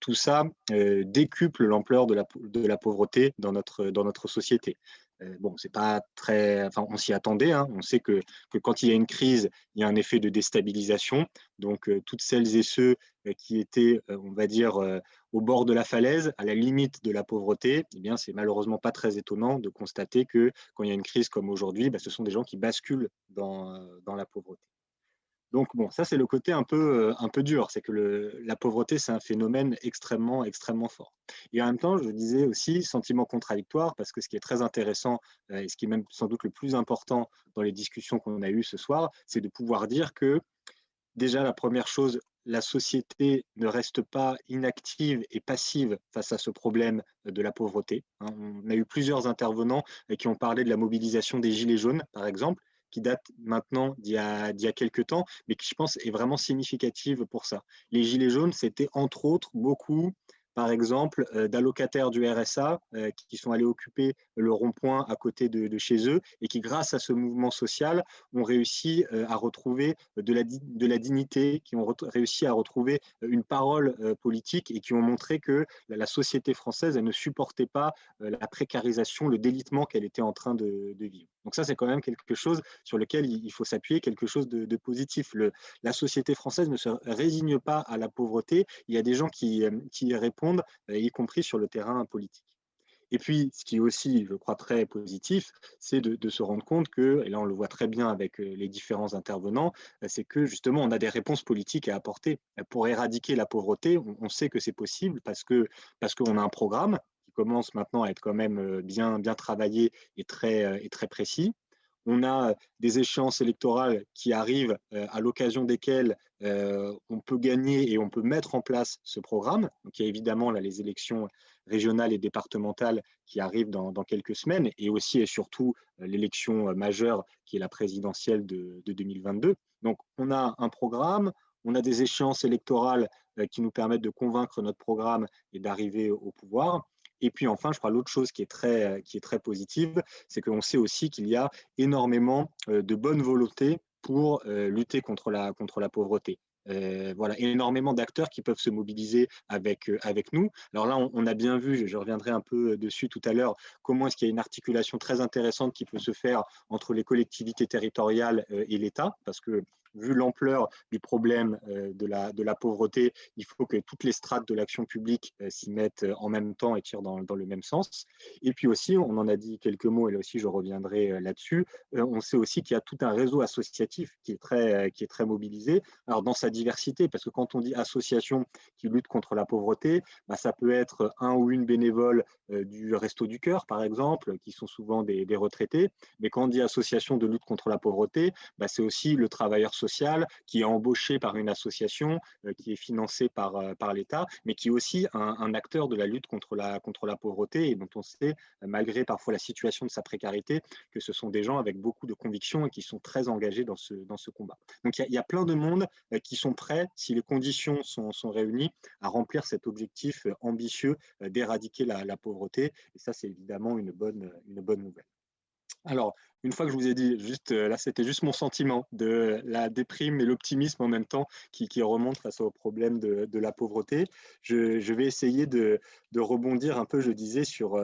tout ça décuple l'ampleur de la pauvreté dans notre société. Bon, c'est pas très, enfin, on s'y attendait, hein. On sait que quand il y a une crise, il y a un effet de déstabilisation. Donc, toutes celles et ceux qui étaient, on va dire, au bord de la falaise, à la limite de la pauvreté, eh bien, c'est malheureusement pas très étonnant de constater que quand il y a une crise comme aujourd'hui, ce sont des gens qui basculent dans la pauvreté. Donc, bon, ça, c'est le côté un peu dur. C'est que la pauvreté, c'est un phénomène extrêmement, extrêmement fort. Et en même temps, je disais aussi sentiment contradictoire, parce que ce qui est très intéressant, et ce qui est même sans doute le plus important dans les discussions qu'on a eues ce soir, c'est de pouvoir dire que, déjà, la première chose, la société ne reste pas inactive et passive face à ce problème de la pauvreté. On a eu plusieurs intervenants qui ont parlé de la mobilisation des Gilets jaunes, par exemple, qui date maintenant d'il y a quelques temps, mais qui, je pense, est vraiment significative pour ça. Les Gilets jaunes, c'était entre autres beaucoup, par exemple, d'allocataires du RSA qui sont allés occuper le rond-point à côté de chez eux et qui, grâce à ce mouvement social, ont réussi à retrouver de la dignité, qui ont réussi à retrouver une parole politique et qui ont montré que la société française, elle ne supportait pas la précarisation, le délitement qu'elle était en train de vivre. Donc ça, c'est quand même quelque chose sur lequel il faut s'appuyer, quelque chose de positif. La société française ne se résigne pas à la pauvreté. Il y a des gens qui y répondent, y compris sur le terrain politique. Et puis, ce qui est aussi, je crois, très positif, c'est de se rendre compte que, et là on le voit très bien avec les différents intervenants, c'est que justement on a des réponses politiques à apporter. Pour éradiquer la pauvreté, on sait que c'est possible parce qu'on a un programme qui commence maintenant à être quand même bien travaillé et très précis. On a des échéances électorales qui arrivent à l'occasion desquelles on peut gagner et on peut mettre en place ce programme. Donc, il y a évidemment là, les élections régionales et départementales qui arrivent dans quelques semaines et aussi et surtout l'élection majeure qui est la présidentielle de 2022. Donc, on a un programme, on a des échéances électorales qui nous permettent de convaincre notre programme et d'arriver au pouvoir. Et puis enfin, je crois l'autre chose qui est très positive, c'est qu'on sait aussi qu'il y a énormément de bonne volonté pour lutter contre la pauvreté. Voilà, énormément d'acteurs qui peuvent se mobiliser avec nous. Alors là, on a bien vu, je reviendrai un peu dessus tout à l'heure, comment est-ce qu'il y a une articulation très intéressante qui peut se faire entre les collectivités territoriales et l'État, parce que vu l'ampleur du problème de la pauvreté, il faut que toutes les strates de l'action publique s'y mettent en même temps et tirent dans le même sens. Et puis aussi, on en a dit quelques mots, et là aussi je reviendrai là-dessus, on sait aussi qu'il y a tout un réseau associatif qui est très mobilisé, alors dans sa diversité, parce que quand on dit association qui lutte contre la pauvreté, ça peut être un ou une bénévole du Resto du Cœur, par exemple, qui sont souvent des retraités, mais quand on dit association de lutte contre la pauvreté, c'est aussi le travailleur social qui est embauché par une association qui est financée par l'État, mais qui est aussi un acteur de la lutte contre la pauvreté et dont on sait, malgré parfois la situation de sa précarité, que ce sont des gens avec beaucoup de convictions et qui sont très engagés dans ce combat. Donc il y a plein de monde qui sont prêts, si les conditions sont réunies, à remplir cet objectif ambitieux d'éradiquer la pauvreté. Et ça, c'est évidemment une bonne nouvelle. Alors, une fois que je vous ai dit, là, c'était juste mon sentiment de la déprime et l'optimisme en même temps qui remonte face au problème de la pauvreté. Je vais essayer de rebondir un peu, je disais, sur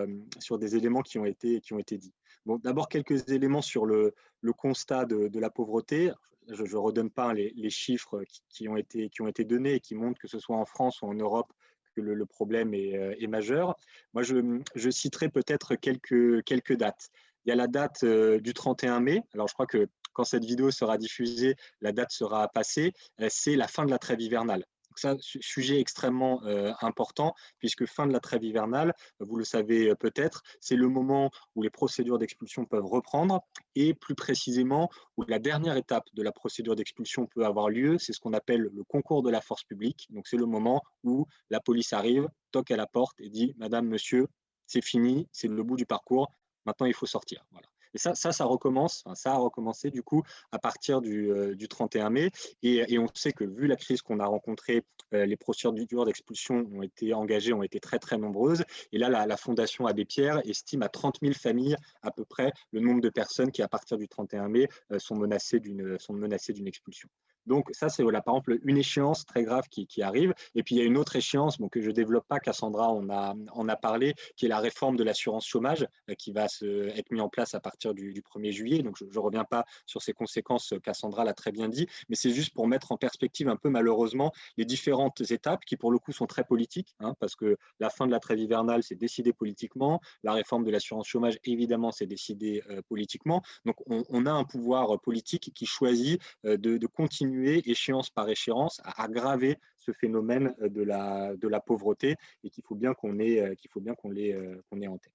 des éléments qui ont été dits. Bon, d'abord, quelques éléments sur le constat de la pauvreté. Je ne redonne pas les chiffres qui ont été donnés et qui montrent que ce soit en France ou en Europe, que le problème est majeur. Moi, je citerai peut-être quelques dates. Il y a la date du 31 mai. Alors, je crois que quand cette vidéo sera diffusée, la date sera passée. C'est la fin de la trêve hivernale. Donc ça, sujet extrêmement important, puisque fin de la trêve hivernale, vous le savez peut-être, c'est le moment où les procédures d'expulsion peuvent reprendre et plus précisément où la dernière étape de la procédure d'expulsion peut avoir lieu, c'est ce qu'on appelle le concours de la force publique. Donc c'est le moment où la police arrive, toque à la porte et dit « Madame, monsieur, c'est fini, c'est le bout du parcours, maintenant il faut sortir ». Voilà. Et ça recommence, ça a recommencé du coup à partir du 31 mai. Et on sait que vu la crise qu'on a rencontrée, les procédures d'expulsion ont été engagées, ont été très très nombreuses. Et là, la Fondation Abbé Pierre estime à 30 000 familles à peu près le nombre de personnes qui, à partir du 31 mai, sont menacées d'une expulsion. Donc ça, c'est voilà, par exemple une échéance très grave qui arrive. Et puis il y a une autre échéance que je ne développe pas, Cassandra en a parlé, qui est la réforme de l'assurance chômage qui va être mise en place à partir du 1er juillet. Donc je ne reviens pas sur ses conséquences, Cassandra l'a très bien dit, mais c'est juste pour mettre en perspective un peu malheureusement les différentes étapes qui pour le coup sont très politiques, parce que la fin de la trêve hivernale, c'est décidé politiquement, la réforme de l'assurance chômage, évidemment, c'est décidé politiquement. Donc on a un pouvoir politique qui choisit de continuer échéance par échéance à aggraver ce phénomène de la pauvreté et qu'il faut bien qu'on ait en tête.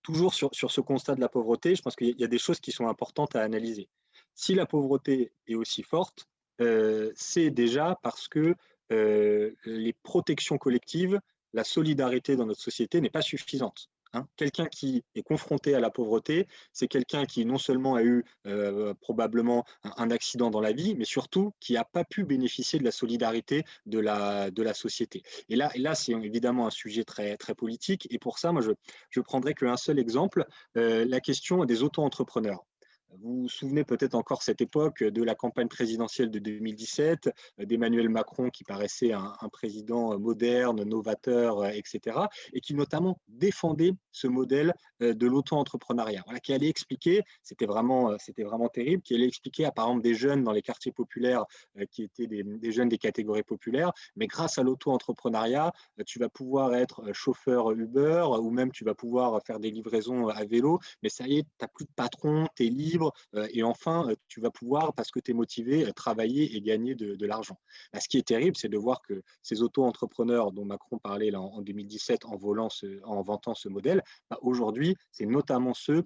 Toujours sur ce constat de la pauvreté, je pense qu'il y a des choses qui sont importantes à analyser. Si la pauvreté est aussi forte, c'est déjà parce que les protections collectives, la solidarité dans notre société n'est pas suffisante. Quelqu'un qui est confronté à la pauvreté, c'est quelqu'un qui non seulement a eu probablement un accident dans la vie, mais surtout qui n'a pas pu bénéficier de la solidarité de la société. Et là c'est évidemment un sujet très, très politique. Et pour ça, moi, je prendrai qu'un seul exemple, la question des auto-entrepreneurs. Vous vous souvenez peut-être encore cette époque de la campagne présidentielle de 2017, d'Emmanuel Macron qui paraissait un président moderne, novateur, etc. et qui notamment défendait ce modèle de l'auto-entrepreneuriat. Voilà, qui allait expliquer, c'était vraiment terrible, qui allait expliquer à par exemple des jeunes dans les quartiers populaires qui étaient des jeunes des catégories populaires, mais grâce à l'auto-entrepreneuriat, tu vas pouvoir être chauffeur Uber ou même tu vas pouvoir faire des livraisons à vélo, mais ça y est, tu n'as plus de patron, tu es libre. Et enfin, tu vas pouvoir, parce que tu es motivé, travailler et gagner de l'argent. Là, ce qui est terrible, c'est de voir que ces auto-entrepreneurs dont Macron parlait là, en 2017 en vantant ce modèle, aujourd'hui, c'est notamment ceux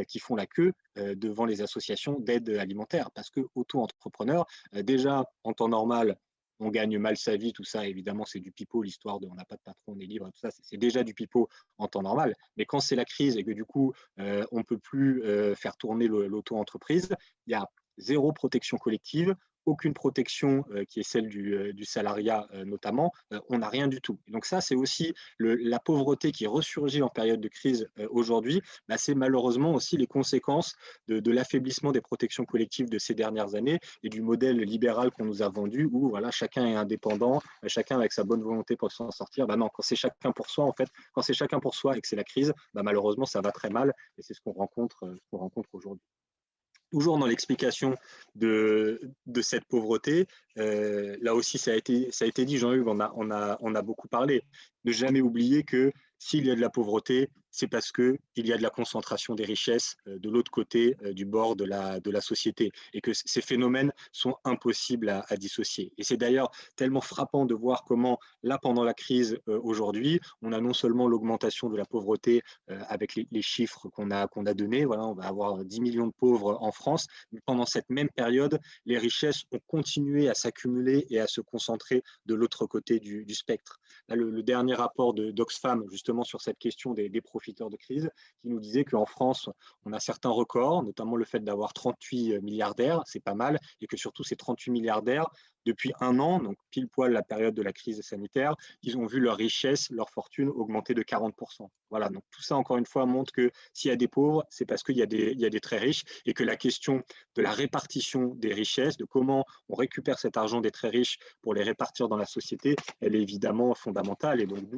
qui font la queue devant les associations d'aide alimentaire. Parce que auto-entrepreneurs, déjà, en temps normal, on gagne mal sa vie, tout ça, évidemment, c'est du pipeau, l'histoire de on n'a pas de patron, on est libre, tout ça, c'est déjà du pipeau en temps normal. Mais quand c'est la crise et que du coup, on ne peut plus faire tourner l'auto-entreprise, il y a zéro protection collective, aucune protection qui est celle du salariat notamment, on n'a rien du tout. Et donc ça, c'est aussi la pauvreté qui ressurgit en période de crise aujourd'hui, c'est malheureusement aussi les conséquences de l'affaiblissement des protections collectives de ces dernières années et du modèle libéral qu'on nous a vendu où voilà, chacun est indépendant, chacun avec sa bonne volonté pour s'en sortir. Non, quand c'est chacun pour soi, en fait, quand c'est chacun pour soi et que c'est la crise, malheureusement, ça va très mal et c'est ce qu'on rencontre aujourd'hui. Toujours dans l'explication de cette pauvreté, là aussi ça a été dit, Jean-Hugues, on a beaucoup parlé. Ne jamais oublier que s'il y a de la pauvreté, c'est parce qu'il y a de la concentration des richesses de l'autre côté du bord de la société et que ces phénomènes sont impossibles à dissocier. Et c'est d'ailleurs tellement frappant de voir comment, là, pendant la crise aujourd'hui, on a non seulement l'augmentation de la pauvreté avec les chiffres qu'on a donnés, voilà, on va avoir 10 millions de pauvres en France, mais pendant cette même période, les richesses ont continué à s'accumuler et à se concentrer de l'autre côté du spectre. Là, le dernier rapport d'Oxfam, justement sur cette question des profiteurs de crise, qui nous disait qu'en France, on a certains records, notamment le fait d'avoir 38 milliardaires, c'est pas mal, et que surtout ces 38 milliardaires, depuis un an, donc pile poil la période de la crise sanitaire, ils ont vu leur richesse, leur fortune augmenter de 40%. Voilà, donc tout ça, encore une fois, montre que s'il y a des pauvres, c'est parce qu'il y a des très riches et que la question de la répartition des richesses, de comment on récupère cet argent des très riches pour les répartir dans la société, elle est évidemment fondamentale. Et donc,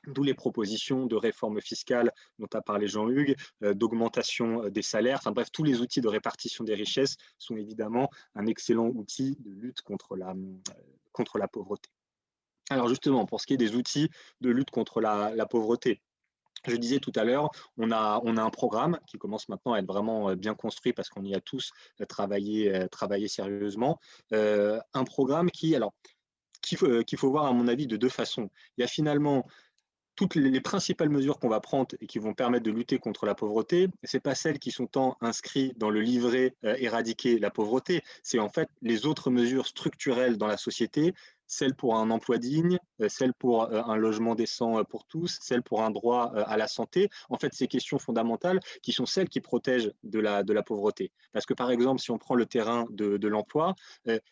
d'où les propositions de réforme fiscale dont a parlé Jean-Hugues, d'augmentation des salaires, enfin bref, tous les outils de répartition des richesses sont évidemment un excellent outil de lutte contre la pauvreté. Alors justement, pour ce qui est des outils de lutte contre la pauvreté, je disais tout à l'heure, on a un programme qui commence maintenant à être vraiment bien construit parce qu'on y a tous travaillé sérieusement. Un programme qu'il faut voir à mon avis de deux façons. Il y a finalement toutes les principales mesures qu'on va prendre et qui vont permettre de lutter contre la pauvreté, ce n'est pas celles qui sont tant inscrites dans le livret éradiquer la pauvreté, c'est en fait les autres mesures structurelles dans la société, celles pour un emploi digne, celles pour un logement décent pour tous, celles pour un droit à la santé. En fait, ces questions fondamentales qui sont celles qui protègent de la pauvreté. Parce que par exemple, si on prend le terrain de l'emploi,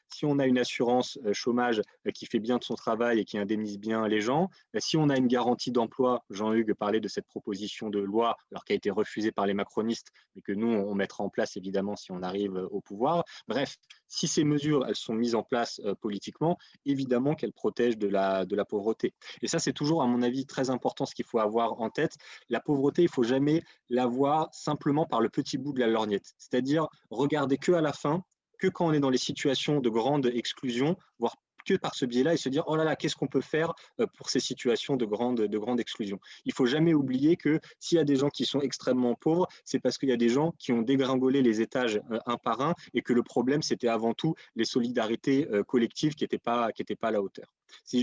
si on a une assurance chômage qui fait bien de son travail et qui indemnise bien les gens, si on a une garantie d'emploi, Jean-Hugues parlait de cette proposition de loi, alors qui a été refusée par les macronistes, mais que nous, on mettra en place évidemment si on arrive au pouvoir. Bref, si ces mesures elles sont mises en place politiquement, évidemment qu'elles protègent de la pauvreté. Et ça, c'est toujours, à mon avis, très important, ce qu'il faut avoir en tête. La pauvreté, il ne faut jamais la voir simplement par le petit bout de la lorgnette. C'est-à-dire regarder que à la fin, que quand on est dans les situations de grande exclusion, voire que par ce biais-là, et se dire oh là là, qu'est-ce qu'on peut faire pour ces situations de grande exclusion. Il ne faut jamais oublier que s'il y a des gens qui sont extrêmement pauvres, c'est parce qu'il y a des gens qui ont dégringolé les étages un par un, et que le problème, c'était avant tout les solidarités collectives qui n'étaient pas à la hauteur.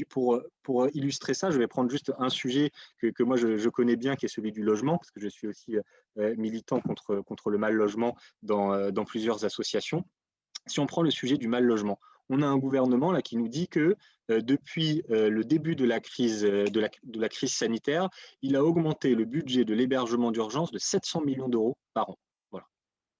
Pour illustrer ça, je vais prendre juste un sujet que moi je connais bien, qui est celui du logement, parce que je suis aussi militant contre le mal logement dans plusieurs associations. Si on prend le sujet du mal logement, on a un gouvernement là qui nous dit que depuis le début de la crise sanitaire, il a augmenté le budget de l'hébergement d'urgence de 700 millions d'euros par an. Voilà.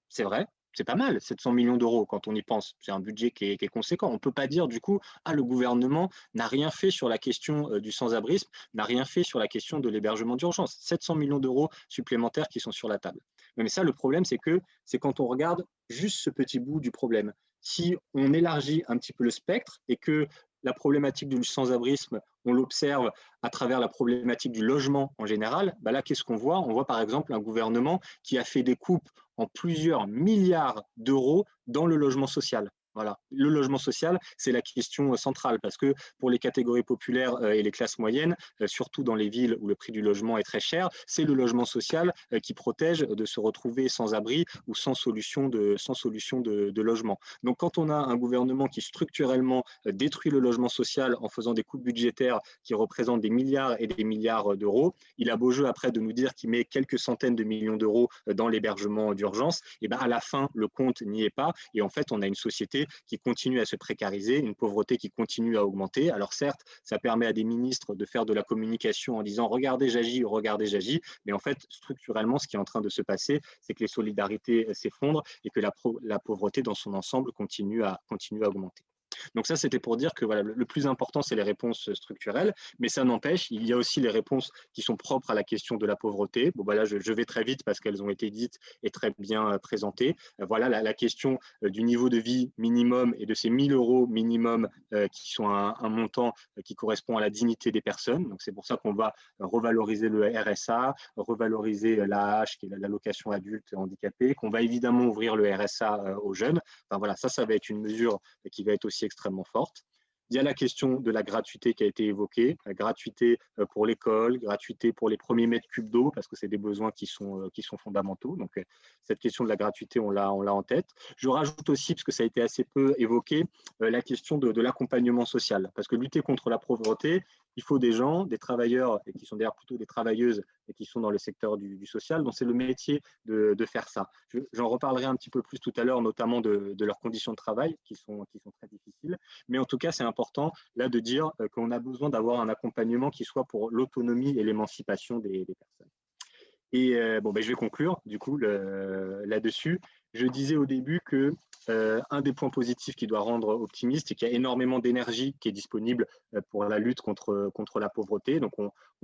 C'est vrai, c'est pas mal, 700 millions d'euros quand on y pense. C'est un budget qui est conséquent. On ne peut pas dire du coup, le gouvernement n'a rien fait sur la question du sans-abrisme, n'a rien fait sur la question de l'hébergement d'urgence. 700 millions d'euros supplémentaires qui sont sur la table. Mais ça, le problème, c'est quand on regarde juste ce petit bout du problème. Si on élargit un petit peu le spectre et que la problématique du sans-abrisme, on l'observe à travers la problématique du logement en général, là, qu'est-ce qu'on voit? On voit par exemple un gouvernement qui a fait des coupes en plusieurs milliards d'euros dans le logement social. Voilà. Le logement social, c'est la question centrale parce que pour les catégories populaires et les classes moyennes, surtout dans les villes où le prix du logement est très cher, c'est le logement social qui protège de se retrouver sans abri ou sans solution de logement. Donc quand on a un gouvernement qui structurellement détruit le logement social en faisant des coupes budgétaires qui représentent des milliards et des milliards d'euros, il a beau jeu après de nous dire qu'il met quelques centaines de millions d'euros dans l'hébergement d'urgence, et à la fin, le compte n'y est pas et en fait, on a une société qui continue à se précariser, une pauvreté qui continue à augmenter. Alors certes, ça permet à des ministres de faire de la communication en disant « regardez, j'agis », mais en fait, structurellement, ce qui est en train de se passer, c'est que les solidarités s'effondrent et que la pauvreté dans son ensemble continue à augmenter. Donc ça, c'était pour dire que voilà, le plus important, c'est les réponses structurelles, mais ça n'empêche, il y a aussi les réponses qui sont propres à la question de la pauvreté. Bon, là, je vais très vite parce qu'elles ont été dites et très bien présentées. Voilà, la question du niveau de vie minimum et de ces 1 000 € minimum qui sont un montant qui correspond à la dignité des personnes. Donc c'est pour ça qu'on va revaloriser le RSA, revaloriser l'AAH, qui est l'allocation adulte handicapé, qu'on va évidemment ouvrir le RSA aux jeunes. Enfin voilà, ça va être une mesure qui va être aussi extrêmement forte. Il y a la question de la gratuité qui a été évoquée, la gratuité pour l'école, gratuité pour les premiers mètres cubes d'eau, parce que c'est des besoins qui sont fondamentaux. Donc, cette question de la gratuité, on l'a en tête. Je rajoute aussi, parce que ça a été assez peu évoqué, la question de l'accompagnement social. Parce que lutter contre la pauvreté, il faut des gens, des travailleurs, et qui sont d'ailleurs plutôt des travailleuses, et qui sont dans le secteur du social, donc c'est le métier de faire ça. J'en reparlerai un petit peu plus tout à l'heure, notamment de leurs conditions de travail, qui sont très difficiles. Mais en tout cas, c'est important là de dire qu'on a besoin d'avoir un accompagnement qui soit pour l'autonomie et l'émancipation des personnes. Et je vais conclure du coup là-dessus. Je disais au début que un des points positifs qui doit rendre optimiste, c'est qu'il y a énormément d'énergie qui est disponible pour la lutte contre la pauvreté. Donc,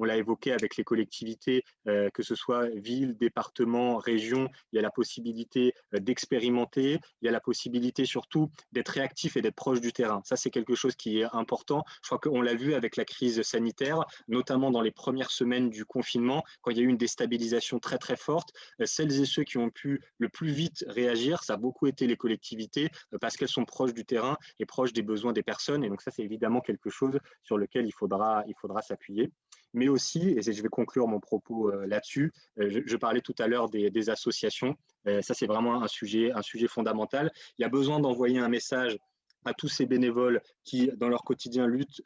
on l'a évoqué avec les collectivités, que ce soit villes, départements, régions, il y a la possibilité d'expérimenter, il y a la possibilité surtout d'être réactif et d'être proche du terrain. Ça, c'est quelque chose qui est important. Je crois qu'on l'a vu avec la crise sanitaire, notamment dans les premières semaines du confinement, quand il y a eu une déstabilisation très, très forte. Celles et ceux qui ont pu le plus vite réagir, ça a beaucoup été les collectivités parce qu'elles sont proches du terrain et proches des besoins des personnes. Et donc ça, c'est évidemment quelque chose sur lequel il faudra s'appuyer. Mais aussi, et je vais conclure mon propos là-dessus, je parlais tout à l'heure des associations. Ça, c'est vraiment un sujet fondamental. Il y a besoin d'envoyer un message à tous ces bénévoles qui, dans leur quotidien, luttent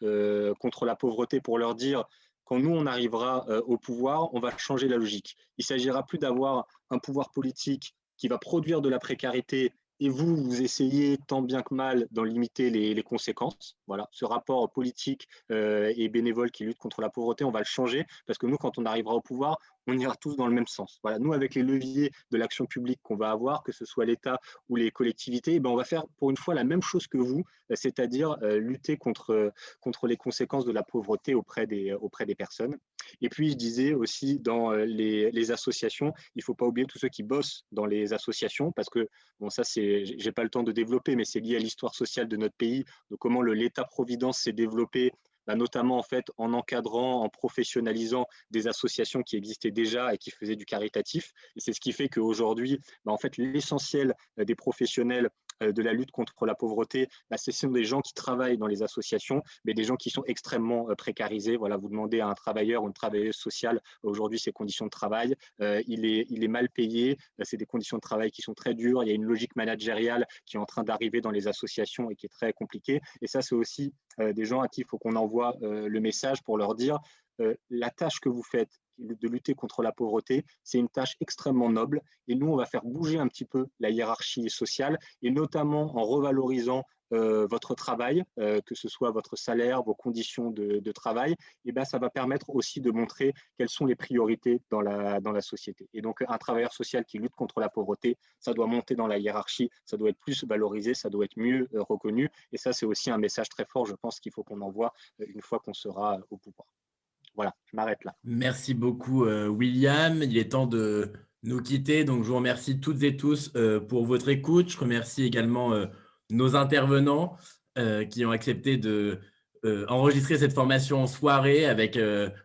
contre la pauvreté pour leur dire quand nous, on arrivera au pouvoir, on va changer la logique. Il ne s'agira plus d'avoir un pouvoir politique qui va produire de la précarité et vous essayez tant bien que mal d'en limiter les conséquences. Voilà, ce rapport politique et bénévole qui lutte contre la pauvreté, on va le changer parce que nous, quand on arrivera au pouvoir, on ira tous dans le même sens. Voilà, nous, avec les leviers de l'action publique qu'on va avoir, que ce soit l'État ou les collectivités, on va faire pour une fois la même chose que vous, c'est-à-dire lutter contre les conséquences de la pauvreté auprès des personnes. Et puis, je disais aussi, dans les associations, il ne faut pas oublier tous ceux qui bossent dans les associations, parce que, bon, ça, je n'ai pas le temps de développer, mais c'est lié à l'histoire sociale de notre pays, de comment l'État-providence s'est développé, notamment en fait en encadrant, en professionnalisant des associations qui existaient déjà et qui faisaient du caritatif. Et c'est ce qui fait qu'aujourd'hui, en fait, l'essentiel des professionnels de la lutte contre la pauvreté, ce sont des gens qui travaillent dans les associations, mais des gens qui sont extrêmement précarisés. Voilà, vous demandez à un travailleur ou une travailleuse sociale aujourd'hui ses conditions de travail, il est mal payé, c'est des conditions de travail qui sont très dures, il y a une logique managériale qui est en train d'arriver dans les associations et qui est très compliquée. Et ça, c'est aussi des gens à qui il faut qu'on envoie le message pour leur dire la tâche que vous faites de lutter contre la pauvreté, c'est une tâche extrêmement noble et nous, on va faire bouger un petit peu la hiérarchie sociale et notamment en revalorisant votre travail, que ce soit votre salaire, vos conditions de travail, et ça va permettre aussi de montrer quelles sont les priorités dans la société. Et donc, un travailleur social qui lutte contre la pauvreté, ça doit monter dans la hiérarchie, ça doit être plus valorisé, ça doit être mieux reconnu. Et ça, c'est aussi un message très fort, je pense, qu'il faut qu'on envoie une fois qu'on sera au pouvoir. Voilà, je m'arrête là. Merci beaucoup, William. Il est temps de nous quitter. Donc, je vous remercie toutes et tous pour votre écoute. Je remercie également nos intervenants qui ont accepté de enregistrer cette formation en soirée avec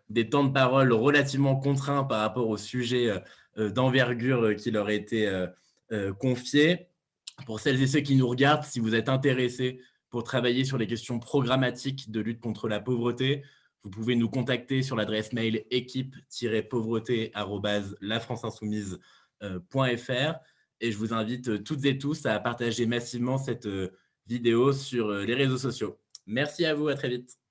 des temps de parole relativement contraints par rapport au sujet d'envergure qui leur a été confié. Pour celles et ceux qui nous regardent, si vous êtes intéressés pour travailler sur les questions programmatiques de lutte contre la pauvreté, vous pouvez nous contacter sur l'adresse mail équipe-pauvreté@lafranceinsoumise.fr et je vous invite toutes et tous à partager massivement cette vidéo sur les réseaux sociaux. Merci à vous, à très vite.